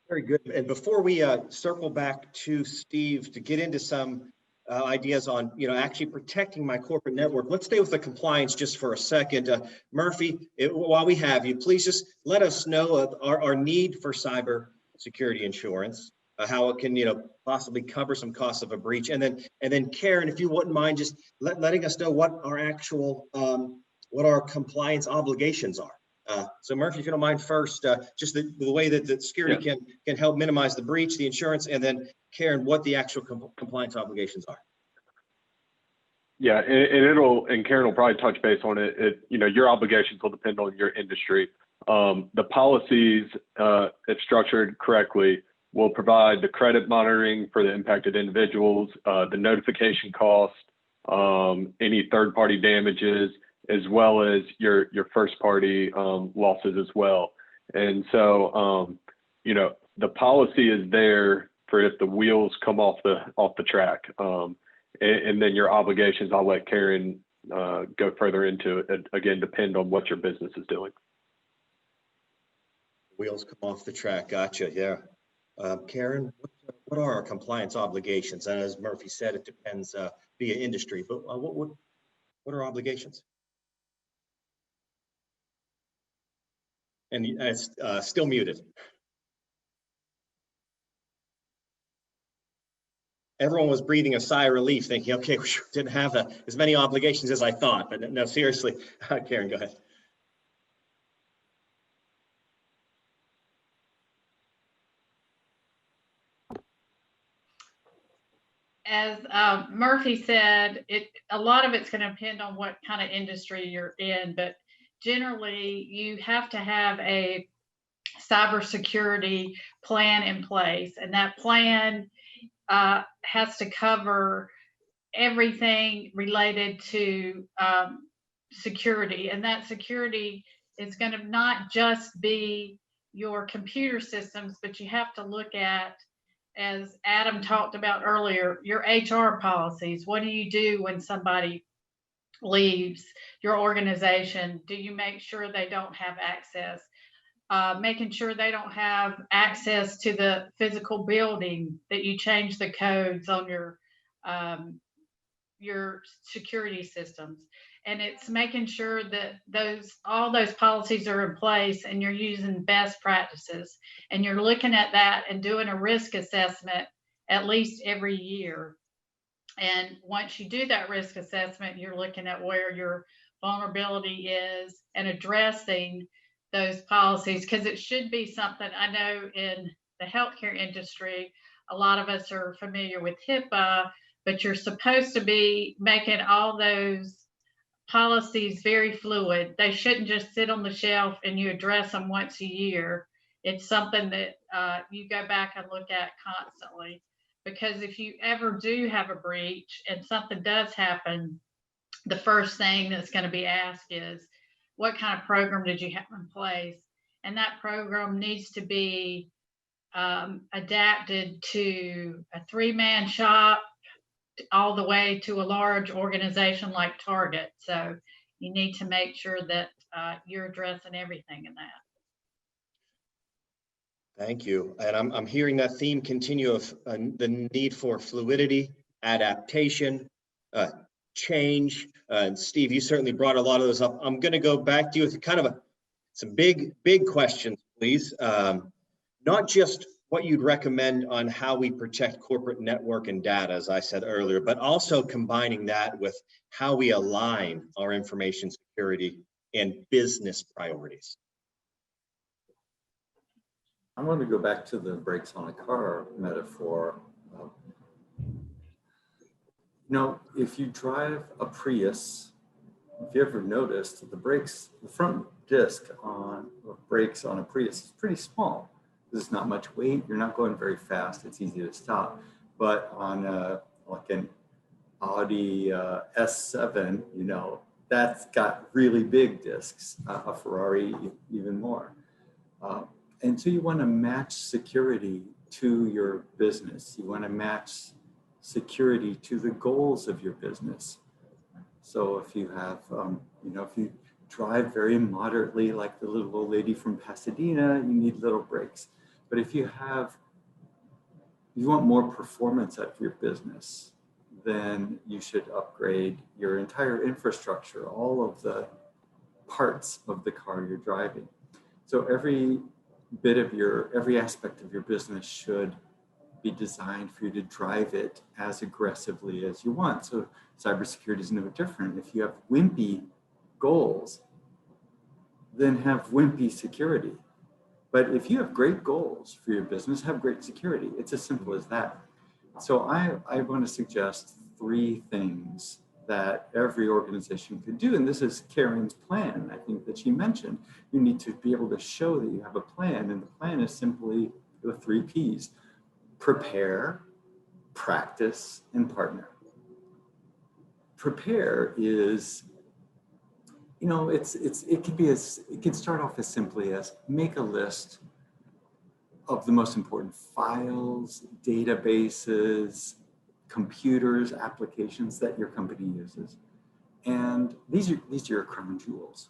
Speaker 1: Very good. And before we circle back to Steve to get into some ideas on, actually protecting my corporate network, let's stay with the compliance just for a second. Murphy, while we have you, please just let us know our need for cyber security insurance, how it can, possibly cover some costs of a breach, and then Karen, if you wouldn't mind just letting us know what our actual what our compliance obligations are. So Murphy, if you don't mind first, just the way that the security can help minimize the breach, the insurance, and then Karen, what the actual compliance obligations are.
Speaker 7: Yeah, and Karen will probably touch base on it. Your obligations will depend on your industry. The policies, if structured correctly, will provide the credit monitoring for the impacted individuals, the notification cost, any third-party damages, as well as your first-party losses as well. And so, the policy is there for if the wheels come off the track. And then your obligations, I'll let Karen go further into it. Again, depend on what your business is doing.
Speaker 1: Wheels come off the track. Gotcha. Yeah. Karen, what are our compliance obligations? And as Murphy said, it depends via industry, but what are obligations? And it's still muted. Everyone was breathing a sigh of relief, thinking, okay, we didn't have as many obligations as I thought, but no, seriously. Karen, go ahead.
Speaker 3: as Murphy said, a lot of it's going to depend on what kind of industry you're in, but generally you have to have a cybersecurity plan in place, and that plan has to cover everything related to security, and that security is going to not just be your computer systems, but you have to look at, as Adam talked about earlier, your HR policies. What do you do when somebody leaves your organization? Do you make sure they don't have access? Making sure they don't have access to the physical building, that you change the codes on your security systems. And it's making sure that all those policies are in place and you're using best practices, and you're looking at that and doing a risk assessment at least every year. And once you do that risk assessment, you're looking at where your vulnerability is and addressing those policies, because it should be something. I know in the healthcare industry, a lot of us are familiar with HIPAA, but you're supposed to be making all those policies very fluid. They shouldn't just sit on the shelf and you address them once a year. It's something that you go back and look at constantly, because if you ever do have a breach and something does happen, the first thing that's going to be asked is, what kind of program did you have in place? And that program needs to be adapted to a 3-man shop all the way to a large organization like Target. So you need to make sure that you're addressing everything in that.
Speaker 1: Thank you. And I'm hearing that theme continue of the need for fluidity, adaptation, change. And Steve, you certainly brought a lot of those up. I'm going to go back to you with kind of some big questions, please. Not just what you'd recommend on how we protect corporate network and data, as I said earlier, but also combining that with how we align our information security and business priorities.
Speaker 4: I want to go back to the brakes on a car metaphor. If you drive a Prius, if you ever noticed, the brakes, the front disc on brakes on a Prius is pretty small. There's not much weight. You're not going very fast. It's easy to stop. But on like an Audi S7, that's got really big discs. A Ferrari even more. And so you want to match security to your business. You want to match security to the goals of your business. So if you have, if you drive very moderately, like the little old lady from Pasadena, you need little brakes. But if you want more performance out of your business, then you should upgrade your entire infrastructure, all of the parts of the car you're driving. So every aspect of your business should be designed for you to drive it as aggressively as you want. So cybersecurity is no different. If you have wimpy goals, then have wimpy security. But if you have great goals for your business, have great security. It's as simple as that. So I want to suggest 3 things that every organization could do. And this is Karen's plan, I think, that she mentioned. You need to be able to show that you have a plan. And the plan is simply the 3 Ps: prepare, practice, and partner. Prepare is, it can start off as simply as make a list of the most important files, databases, computers, applications that your company uses. And these are your crown jewels.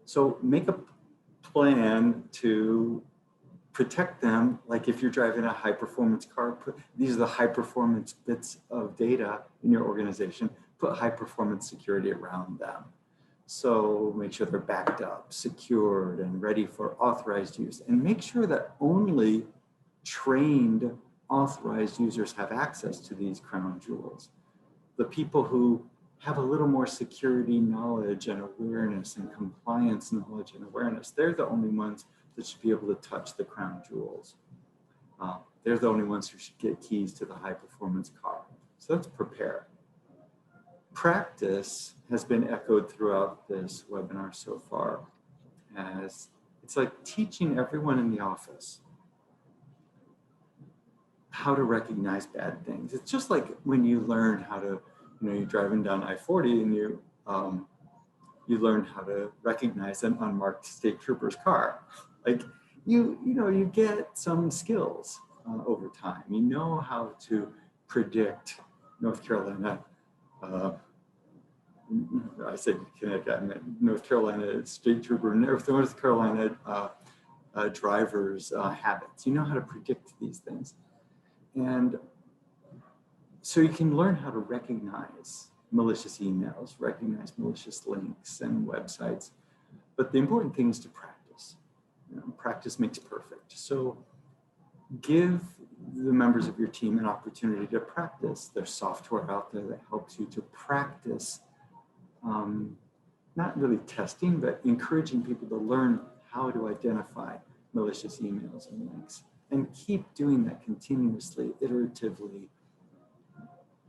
Speaker 4: So make a plan to protect them. Like if you're driving a high performance car, these are the high performance bits of data in your organization, put high performance security around them. So make sure they're backed up, secured, and ready for authorized use. And make sure that only trained authorized users have access to these crown jewels. The people who have a little more security knowledge and awareness and compliance knowledge and awareness, they're the only ones that should be able to touch the crown jewels. They're the only ones who should get keys to the high performance car. So that's prepare. Practice has been echoed throughout this webinar so far as it's like teaching everyone in the office how to recognize bad things. It's just like when you learn how to, you're driving down I-40 and you learn how to recognize an unmarked state trooper's car. Like you get some skills over time. You know how to predict North Carolina. I said Connecticut, I meant North Carolina state trooper, North Carolina drivers' habits. You know how to predict these things. And so you can learn how to recognize malicious emails, recognize malicious links and websites. But the important thing is to practice. Practice makes perfect. So give the members of your team an opportunity to practice. There's software out there that helps you to practice, not really testing, but encouraging people to learn how to identify malicious emails and links. And keep doing that continuously, iteratively.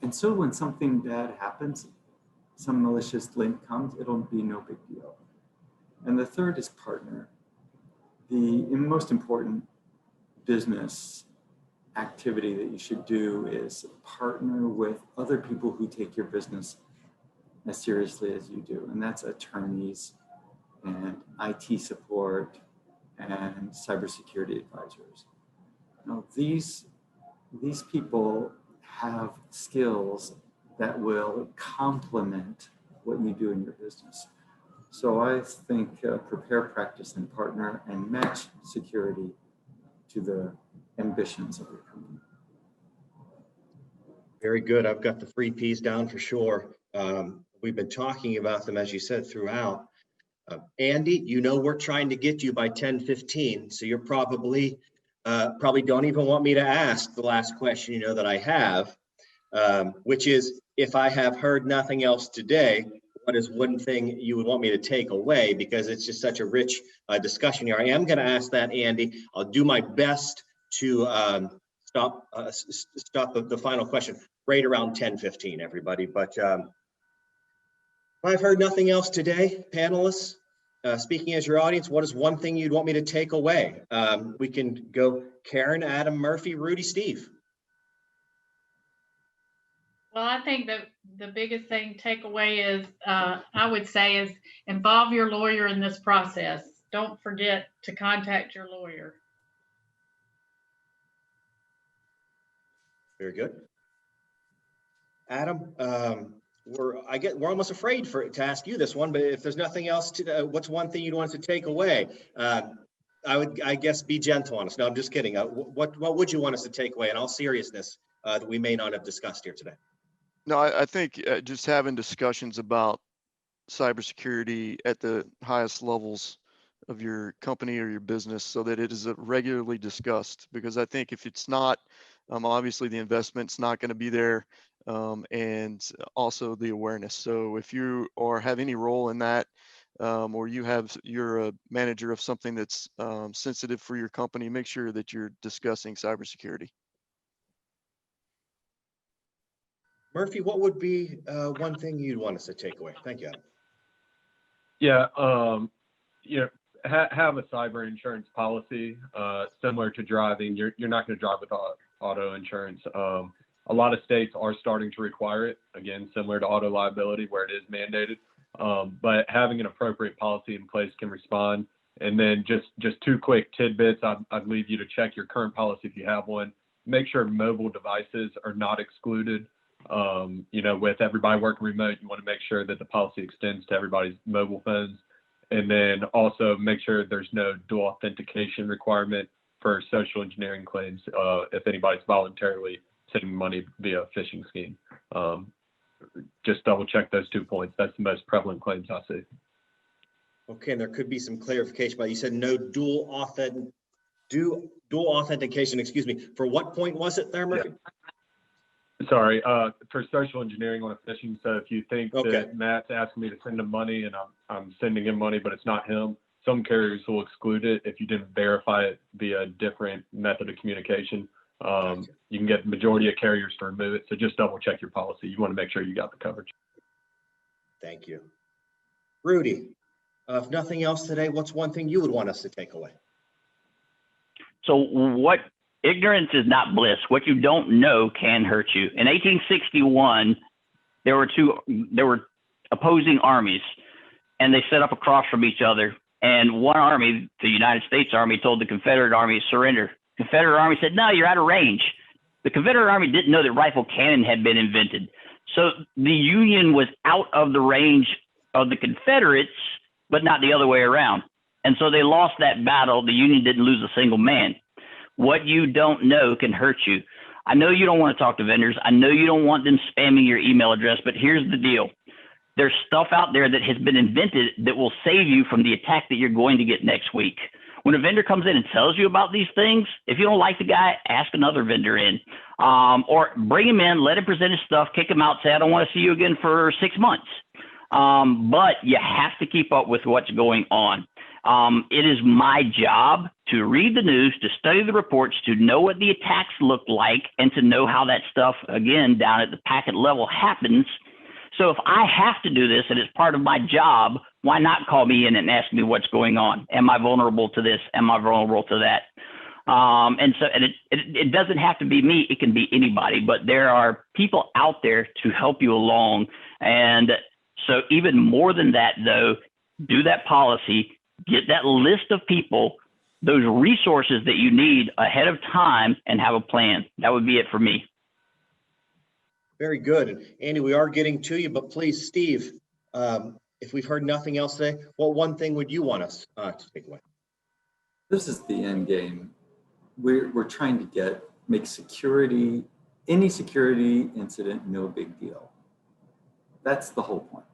Speaker 4: And so when something bad happens, some malicious link comes, it'll be no big deal. And the third is partner. The most important business activity that you should do is partner with other people who take your business as seriously as you do. And that's attorneys and IT support and cybersecurity advisors. Now, these people have skills that will complement what you do in your business. So I think prepare, practice, and partner, and match security to the ambitions of your company.
Speaker 1: Very good. I've got the 3 Ps down for sure. We've been talking about them, as you said, throughout. Andy, we're trying to get you by 10:15, so you're probably don't even want me to ask the last question that I have, which is, if I have heard nothing else today, what is one thing you would want me to take away? Because it's just such a rich discussion here. I am going to ask that, Andy. I'll do my best to stop the final question right around 10:15, everybody. But I've heard nothing else today, panelists. Speaking as your audience, what is one thing you'd want me to take away? We can go Karen, Adam, Murphy, Rudy, Steve.
Speaker 3: Well, I think that the biggest thing takeaway is, I would say, is involve your lawyer in this process. Don't forget to contact your lawyer.
Speaker 1: Very good. Adam, we're almost afraid to ask you this one, but if there's nothing else what's one thing you'd want us to take away? I guess be gentle on us. No, I'm just kidding. What would you want us to take away in all seriousness that we may not have discussed here today?
Speaker 6: No, I think just having discussions about cybersecurity at the highest levels of your company or your business, so that it is regularly discussed. Because I think if it's not, obviously the investment's not going to be there, and also the awareness. So if you have any role in that, or you're a manager of something that's sensitive for your company, make sure that you're discussing cybersecurity.
Speaker 1: Murphy, what would be one thing you'd want us to take away? Thank you, Adam.
Speaker 7: Yeah, have a cyber insurance policy similar to driving. You're not going to drive without auto insurance. A lot of states are starting to require it, again, similar to auto liability where it is mandated. But having an appropriate policy in place can respond. And then just 2 quick tidbits. I'd leave you to check your current policy if you have one. Make sure mobile devices are not excluded. With everybody working remote, you want to make sure that the policy extends to everybody's mobile phones. And then also make sure there's no dual authentication requirement for social engineering claims if anybody's voluntarily sending money via a phishing scheme. Just double check those 2 points. That's the most prevalent claims I see.
Speaker 1: Okay, and there could be some clarification, but you said no dual authentication, excuse me. For what point was it there, Murphy?
Speaker 7: Yeah. Sorry, for social engineering on a phishing. So if you think that Matt's asking me to send him money and I'm sending him money, but it's not him, some carriers will exclude it if you didn't verify it via a different method of communication. You can get the majority of carriers to remove it. So just double check your policy. You want to make sure you got the coverage.
Speaker 1: Thank you. Rudy, if nothing else today, what's one thing you would want us to take away?
Speaker 5: So what ignorance is not bliss. What you don't know can hurt you. In 1861, there were opposing armies, and they set up across from each other. And one army, the United States Army, told the Confederate Army to surrender. The Confederate Army said, "No, you're out of range." The Confederate Army didn't know that rifle cannon had been invented. So the Union was out of the range of the Confederates, but not the other way around. And so they lost that battle. The Union didn't lose a single man. What you don't know can hurt you. I know you don't want to talk to vendors. I know you don't want them spamming your email address, but here's the deal. There's stuff out there that has been invented that will save you from the attack that you're going to get next week. When a vendor comes in and tells you about these things, if you don't like the guy, ask another vendor in, or bring him in, let him present his stuff, kick him out, say, "I don't want to see you again for 6 months." But you have to keep up with what's going on. It is my job to read the news, to study the reports, to know what the attacks look like, and to know how that stuff, again, down at the packet level happens. So if I have to do this and it's part of my job, why not call me in and ask me what's going on? Am I vulnerable to this? Am I vulnerable to that? And it doesn't have to be me. It can be anybody, but there are people out there to help you along. And so even more than that, though, do that policy, get that list of people, those resources that you need ahead of time, and have a plan. That would be it for me.
Speaker 1: Very good. And Andy, we are getting to you, but please, Steve, if we've heard nothing else today, what one thing would you want us to take away?
Speaker 4: This is the end game. We're trying to make security, any security incident, no big deal. That's the whole point.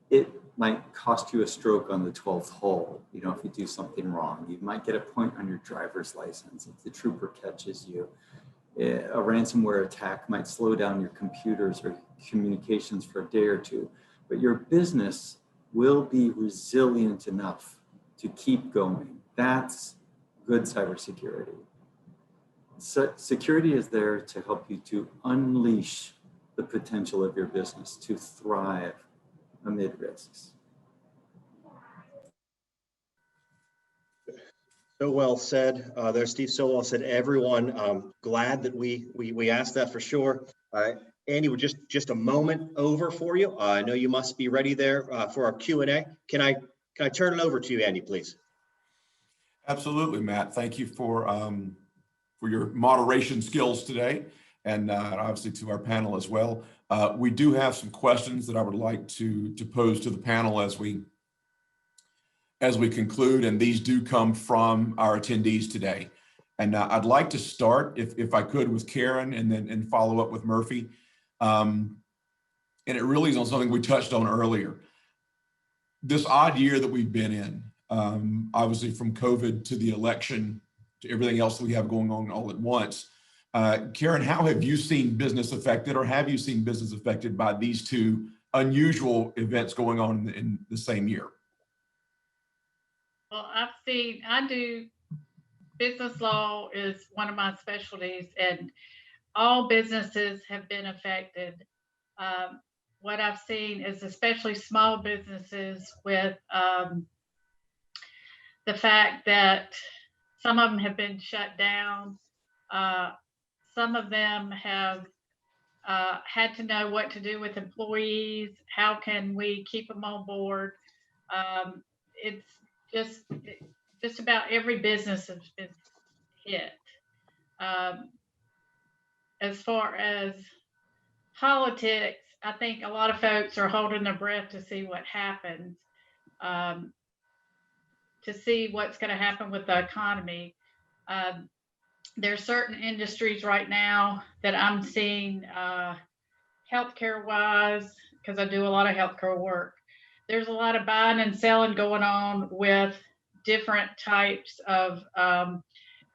Speaker 4: It might cost you a stroke on the 12th hole, if you do something wrong. You might get a point on your driver's license if the trooper catches you. A ransomware attack might slow down your computers or communications for a day or two, but your business will be resilient enough to keep going. That's good cybersecurity. So security is there to help you to unleash the potential of your business to thrive amid risks.
Speaker 1: So well said there, Steve. So well said, everyone. Glad that we asked that for sure. Andy, we're just a moment over for you. I know you must be ready there for our Q&A. Can I turn it over to you, Andy, please?
Speaker 2: Absolutely, Matt. Thank you for your moderation skills today, and obviously to our panel as well. We do have some questions that I would like to pose to the panel as we conclude, and these do come from our attendees today. And I'd like to start, if I could, with Karen, and then follow up with Murphy. And it really is on something we touched on earlier. This odd year that we've been in, obviously from COVID to the election to everything else that we have going on all at once. Karen, how have you seen business affected, or have you seen business affected by these two unusual events going on in the same year?
Speaker 3: Well, I do business law is one of my specialties, and all businesses have been affected. What I've seen is especially small businesses with the fact that some of them have been shut down. Some of them have had to know what to do with employees. How can we keep them on board? It's just about every business has been hit. As far as politics, I think a lot of folks are holding their breath to see what happens, to see what's going to happen with the economy. There's certain industries right now that I'm seeing healthcare wise, because I do a lot of healthcare work. There's a lot of buying and selling going on with different types of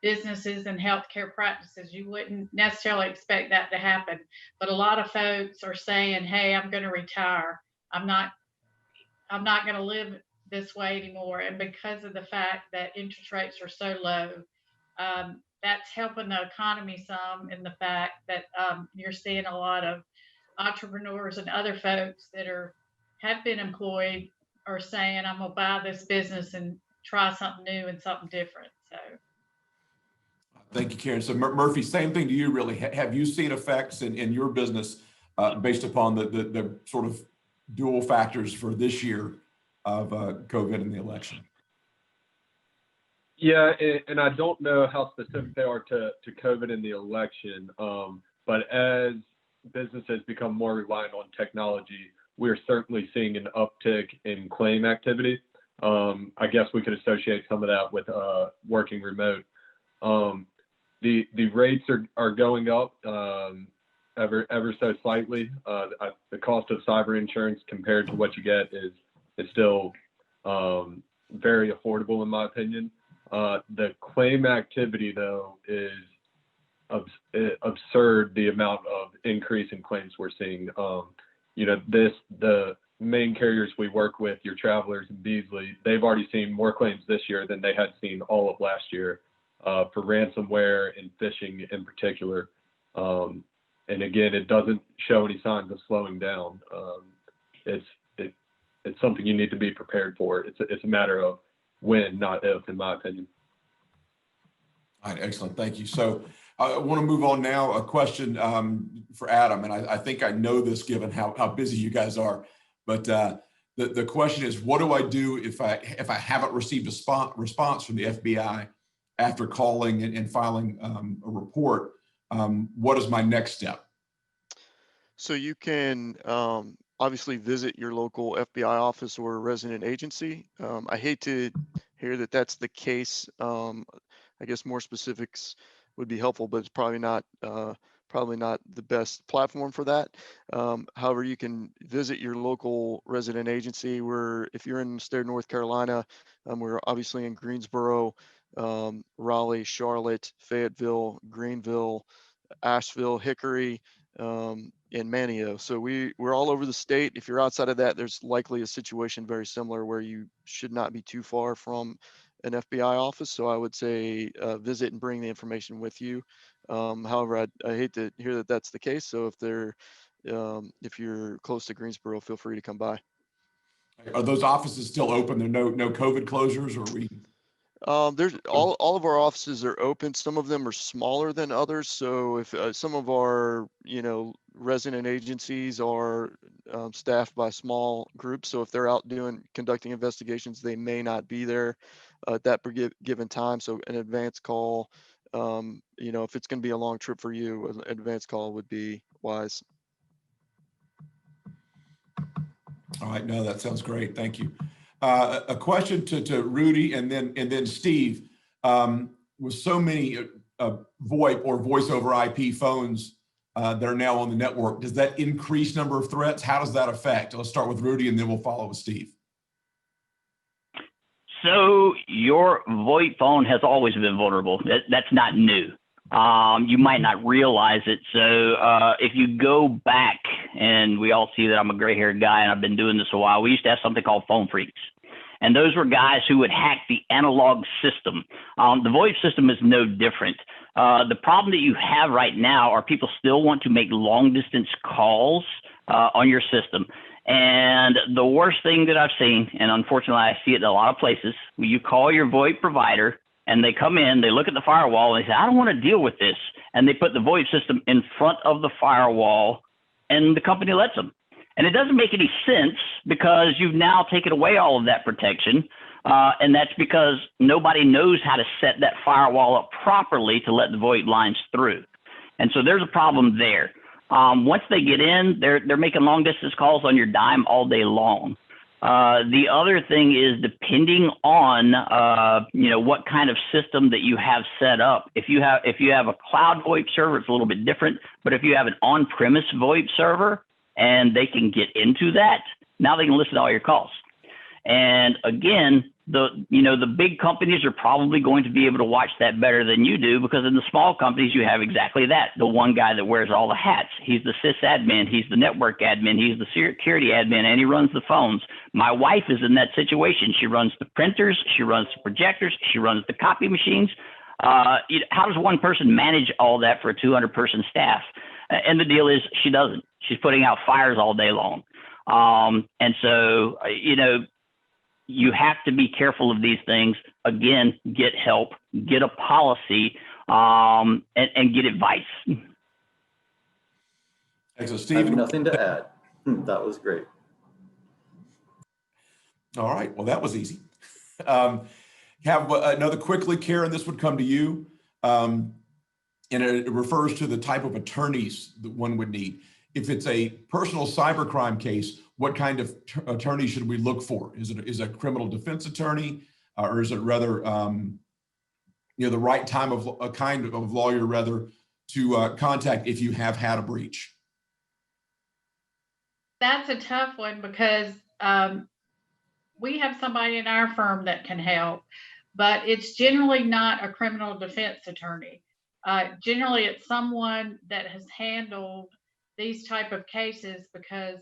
Speaker 3: businesses and healthcare practices. You wouldn't necessarily expect that to happen, but a lot of folks are saying, "Hey, I'm going to retire. I'm not going to live this way anymore." And because of the fact that interest rates are so low, that's helping the economy some in the fact that you're seeing a lot of entrepreneurs and other folks that have been employed are saying, I'm gonna buy this business and try something new and something different. So
Speaker 2: Thank you, Karen. So Murphy, same thing to you, really. Have you seen effects in your business based upon the sort of dual factors for this year of COVID and the election?
Speaker 7: Yeah, and I don't know how specific they are to COVID and the election, but as businesses become more reliant on technology, we're certainly seeing an uptick in claim activity. I guess we could associate some of that with working remote. The rates are going up ever so slightly. The cost of cyber insurance compared to what you get is still very affordable in my opinion. The claim activity though is absurd, the amount of increase in claims we're seeing. The main carriers we work with, your Travelers and Beasley, they've already seen more claims this year than they had seen all of last year for ransomware and phishing in particular. And again, it doesn't show any signs of slowing down. It's something you need to be prepared for. It's a matter of when, not if, in my opinion.
Speaker 2: All right, excellent, thank you. So I want to move on now. A question for Adam, and I think I know this given how busy you guys are, but the question is, what do I do if I haven't received a response from the FBI after calling and filing a report? What is my next step?
Speaker 6: So you can obviously visit your local FBI office or resident agency. I hate to hear that that's the case. I guess more specifics would be helpful, but it's probably not the best platform for that. However, you can visit your local resident agency. If you're in the state of North Carolina, we're obviously in Greensboro, Raleigh, Charlotte, Fayetteville, Greenville, Asheville, Hickory, and Manio. So we're all over the state. If you're outside of that, there's likely a situation very similar where you should not be too far from an FBI office. So I would say visit and bring the information with you. However, I hate to hear that that's the case. So if you're close to Greensboro, feel free to come by.
Speaker 2: Are those offices still open? There are no COVID closures, or we?
Speaker 6: There's all of our offices are open. Some of them are smaller than others. So if some of our resident agencies are staffed by small groups, so if they're out conducting investigations, they may not be there at that given time. So an advance call, if it's going to be a long trip for you, an advance call would be wise.
Speaker 2: All right, no, that sounds great. Thank you. A question to Rudy and then Steve. With so many VoIP or voice over IP phones that are now on the network, does that increase number of threats? How does that affect? Let's start with Rudy and then we'll follow with Steve.
Speaker 5: So your VoIP phone has always been vulnerable. That's not new. You might not realize it. So if you go back, and we all see that I'm a gray-haired guy and I've been doing this a while, we used to have something called phone freaks. And those were guys who would hack the analog system. The VoIP system is no different. The problem that you have right now are people still want to make long-distance calls on your system. And the worst thing that I've seen, and unfortunately I see it in a lot of places, where you call your VoIP provider and they come in, they look at the firewall and they say, I don't want to deal with this. And they put the VoIP system in front of the firewall and the company lets them. And it doesn't make any sense because you've now taken away all of that protection. And that's because nobody knows how to set that firewall up properly to let the VoIP lines through. And so there's a problem there. Once they get in, they're making long distance calls on your dime all day long. The other thing is depending on what kind of system that you have set up. If you have a cloud VoIP server, it's a little bit different. But if you have an on-premise VoIP server and they can get into that, now they can listen to all your calls. And again, the big companies are probably going to be able to watch that better than you do, because in the small companies you have exactly that. The one guy that wears all the hats. He's the sysadmin, he's the network admin, he's the security admin, and he runs the phones. My wife is in that situation. She runs the printers, she runs the projectors, she runs the copy machines. How does one person manage all that for a 200-person staff? And the deal is she doesn't. She's putting out fires all day long. And so, you have to be careful of these things. Again, get help, get a policy, and get advice.
Speaker 2: Excellent.
Speaker 4: I
Speaker 2: Steve,
Speaker 4: have nothing to add. That was great.
Speaker 2: all right, well, that was easy. Have another quickly, Karen, this would come to you. And it refers to the type of attorneys that one would need. If it's a personal cybercrime case, what kind of attorney should we look for? Is it a criminal defense attorney, or is it rather, the right time of a kind of lawyer rather to contact if you have had a breach?
Speaker 3: That's a tough one because we have somebody in our firm that can help, but it's generally not a criminal defense attorney. Generally, it's someone that has handled these type of cases, because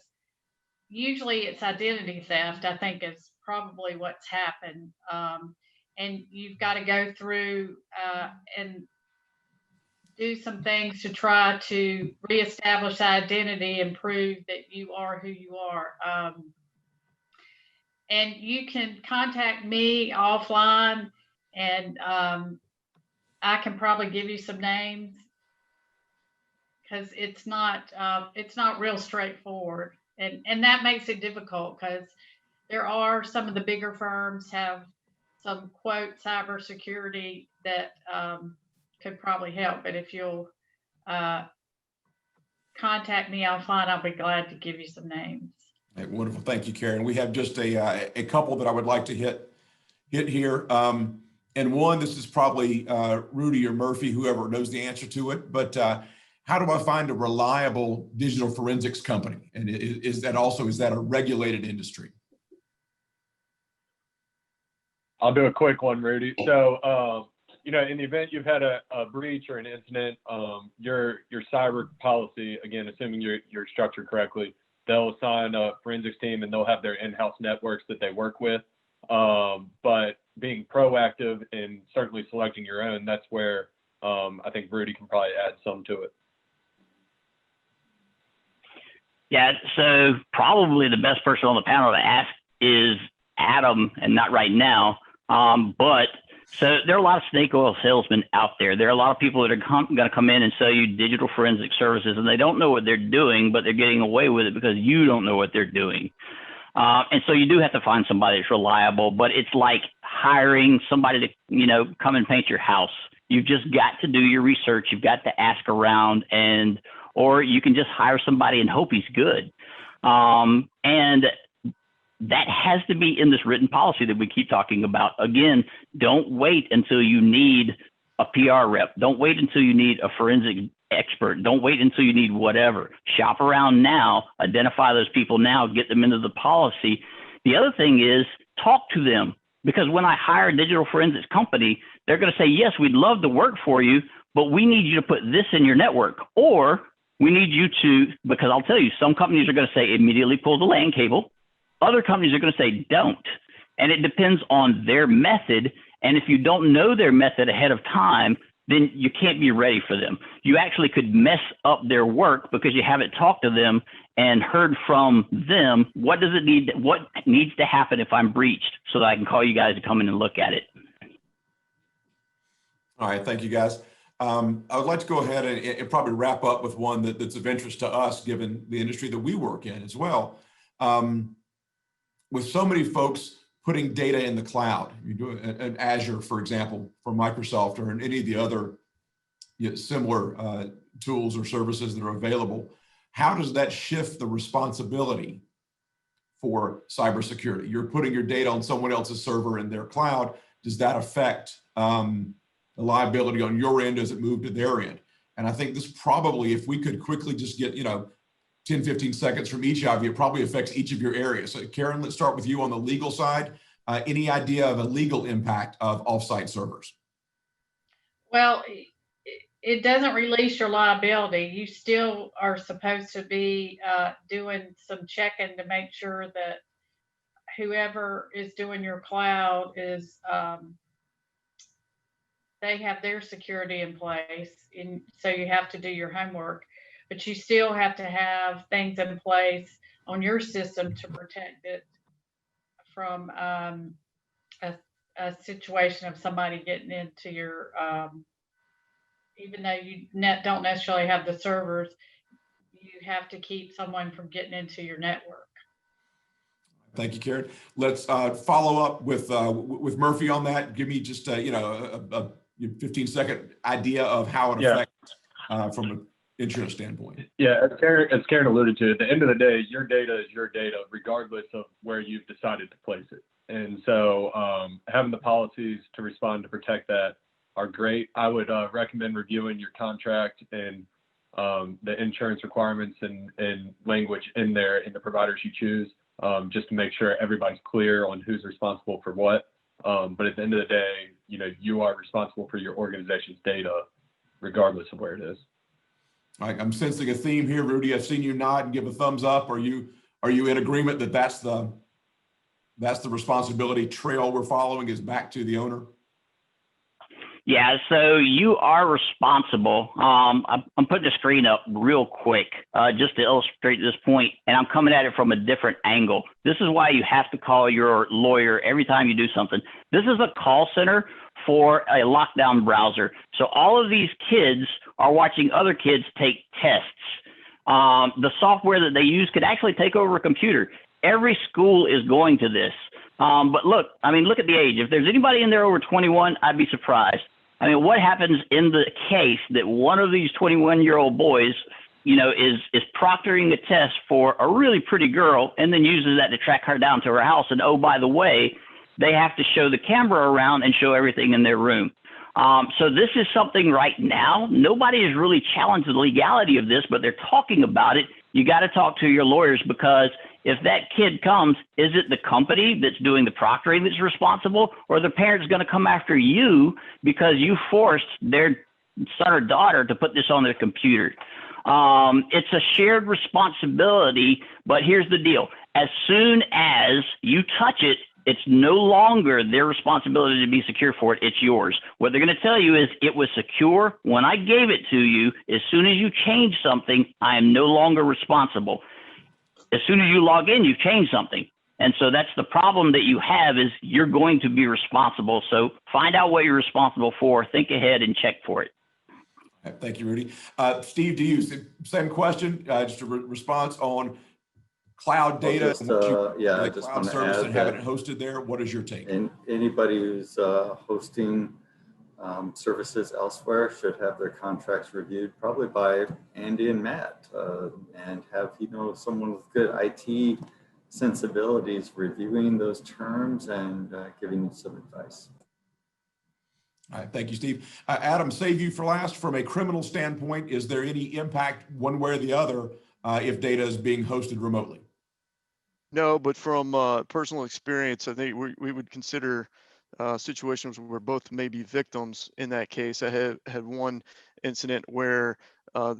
Speaker 3: usually it's identity theft, I think, is probably what's happened. And you've got to go through and do some things to try to reestablish identity and prove that you are who you are. And you can contact me offline, and I can probably give you some names, because it's not real straightforward, and that makes it difficult, because there are some of the bigger firms have some quote cybersecurity that could probably help. But if you'll contact me offline, I'll be glad to give you some names.
Speaker 2: Hey, wonderful, thank you, Karen. We have just a couple that I would like to hit here. And one, this is probably Rudy or Murphy, whoever knows the answer to it, but how do I find a reliable digital forensics company? And is that a regulated industry?
Speaker 7: I'll do a quick one, Rudy. So, in the event you've had a breach or an incident, your cyber policy, again, assuming you're structured correctly, they'll assign a forensics team and they'll have their in-house networks that they work with. But being proactive and certainly selecting your own, that's where I think Rudy can probably add some to it.
Speaker 5: Yeah, so probably the best person on the panel to ask is Adam, and not right now. But so there are a lot of snake oil salesmen out there. There are a lot of people that are going to come in and sell you digital forensic services, and they don't know what they're doing, but they're getting away with it because you don't know what they're doing. And so you do have to find somebody that's reliable, but it's like hiring somebody to, come and paint your house. You've just got to do your research. You've got to ask around, or you can just hire somebody and hope he's good. And that has to be in this written policy that we keep talking about. Again, don't wait until you need a PR rep. Don't wait until you need a forensic expert. Don't wait until you need whatever. Shop around now, identify those people now, get them into the policy. The other thing is talk to them, because when I hire a digital forensics company, they're going to say, yes, we'd love to work for you, but we need you to put this in your network, or we need you to, because I'll tell you, some companies are going to say immediately pull the LAN cable. Other companies are going to say don't. And it depends on their method. And if you don't know their method ahead of time, then you can't be ready for them. You actually could mess up their work because you haven't talked to them and heard from them. What needs to happen if I'm breached, so that I can call you guys to come in and look at it.
Speaker 2: All right, thank you, guys. I would like to go ahead and probably wrap up with one that's of interest to us, given the industry that we work in as well. With so many folks putting data in the cloud, you do an Azure, for example, for Microsoft, or in any of the other similar tools or services that are available, how does that shift the responsibility for cybersecurity? You're putting your data on someone else's server in their cloud. Does that affect the liability on your end as it moved to their end? And I think this probably, if we could quickly just get, 10, 15 seconds from each of you, it probably affects each of your areas. So Karen, let's start with you on the legal side. Any idea of a legal impact of offsite servers?
Speaker 3: Well, it doesn't release your liability. You still are supposed to be doing some checking to make sure that whoever is doing your cloud is they have their security in place, and so you have to do your homework, but you still have to have things in place on your system to protect it from a situation of somebody getting into your, even though you don't necessarily have the servers, you have to keep someone from getting into your network.
Speaker 2: Thank you, Karen. Let's follow up with Murphy on that. Give me just a 15-second idea of how it affects from an insurance standpoint.
Speaker 7: Yeah, as Karen alluded to, at the end of the day, your data is your data, regardless of where you've decided to place it. And so having the policies to respond to protect that are great. I would recommend reviewing your contract and the insurance requirements and language in there in the providers you choose, just to make sure everybody's clear on who's responsible for what. But at the end of the day, you are responsible for your organization's data, regardless of where it is.
Speaker 2: All right, I'm sensing a theme here, Rudy. I've seen you nod and give a thumbs up. Are you in agreement that that's the responsibility trail we're following is back to the owner?
Speaker 5: Yeah, so you are responsible. I'm putting the screen up real quick just to illustrate this point, and I'm coming at it from a different angle. This is why you have to call your lawyer every time you do something. This is a call center for a lockdown browser. So all of these kids are watching other kids take tests. The software that they use could actually take over a computer. Every school is going to this. But look at the age. If there's anybody in there over 21, I'd be surprised. I mean, what happens in the case that one of these 21-year-old boys, is proctoring a test for a really pretty girl and then uses that to track her down to her house? And oh, by the way, they have to show the camera around and show everything in their room. So this is something right now. Nobody has really challenged the legality of this, but they're talking about it. You got to talk to your lawyers, because if that kid comes, is it the company that's doing the proctoring that's responsible, or the parent's going to come after you because you forced their son or daughter to put this on their computer? It's a shared responsibility, but here's the deal. As soon as you touch it, it's no longer their responsibility to be secure for it. It's yours. What they're going to tell you is it was secure when I gave it to you. As soon as you change something, I am no longer responsible. As soon as you log in, you've changed something. And so that's the problem that you have, is you're going to be responsible. So find out what you're responsible for, think ahead, and check for it.
Speaker 2: Thank you, Rudy. Steve, to you, same question, just a response on cloud data.
Speaker 4: Just, I just
Speaker 2: cloud service and having it hosted there. What is your take?
Speaker 4: And anybody who's hosting services elsewhere should have their contracts reviewed, probably by Andy and Matt, and have someone with good IT sensibilities reviewing those terms and giving you some advice.
Speaker 2: All right, thank you, Steve. Adam, save you for last. From a criminal standpoint, is there any impact one way or the other if data is being hosted remotely?
Speaker 6: No, but from personal experience, I think we would consider situations where both may be victims in that case. I had one incident where a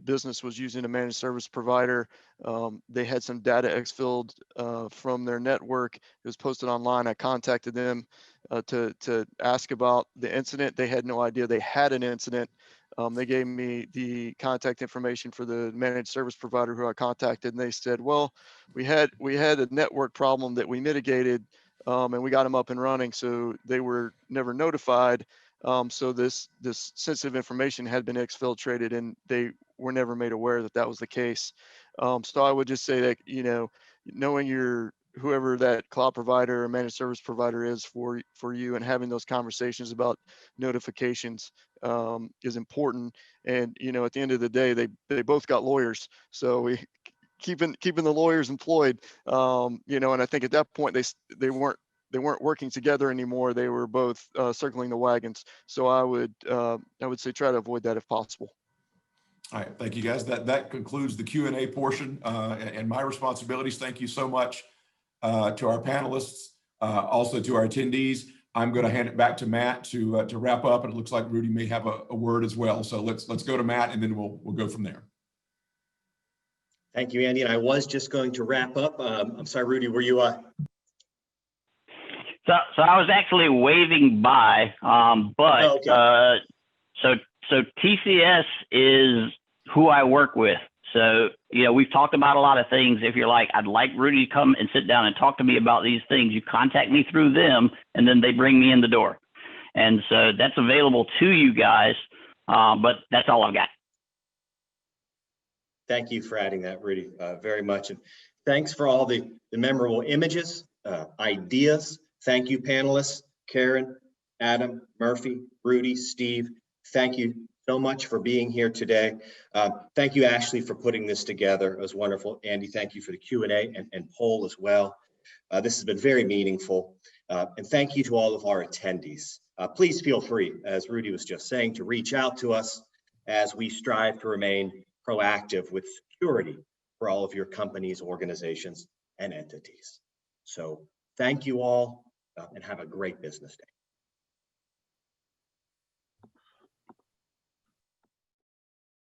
Speaker 6: business was using a managed service provider. They had some data exfilled from their network. It was posted online. I contacted them to ask about the incident. They had no idea they had an incident. They gave me the contact information for the managed service provider who I contacted, and they said, well, we had a network problem that we mitigated, and we got them up and running, so they were never notified. So this sensitive information had been exfiltrated, and they were never made aware that that was the case. So I would just say that, knowing whoever that cloud provider or managed service provider is for you, and having those conversations about notifications is important. And at the end of the day, they both got lawyers, so we keeping the lawyers employed. And I think at that point they weren't working together anymore. They were both circling the wagons. So I would say try to avoid that if possible.
Speaker 2: All right, thank you guys. That concludes the Q&A portion and my responsibilities. Thank you so much to our panelists, also to our attendees. I'm going to hand it back to Matt to wrap up, and it looks like Rudy may have a word as well. So let's go to Matt, and then we'll go from there.
Speaker 1: Thank you, Andy. And I was just going to wrap up. I'm sorry, Rudy, were you?
Speaker 5: So I was actually waving by, but
Speaker 1: Okay.
Speaker 5: so TCS is who I work with. So, you know, we've talked about a lot of things. If you're like, I'd like Rudy to come and sit down and talk to me about these things, you contact me through them, and then they bring me in the door. And so that's available to you guys, but that's all I've got.
Speaker 1: Thank you for adding that, Rudy, very much. And thanks for all the memorable images, ideas. Thank you, panelists, Karen, Adam, Murphy, Rudy, Steve. Thank you so much for being here today. Thank you, Ashley, for putting this together. It was wonderful. Andy, thank you for the Q&A and poll as well. This has been very meaningful. And thank you to all of our attendees. Please feel free, as Rudy was just saying, to reach out to us as we strive to remain proactive with security for all of your companies, organizations, and entities. So thank you all, and have a great business day.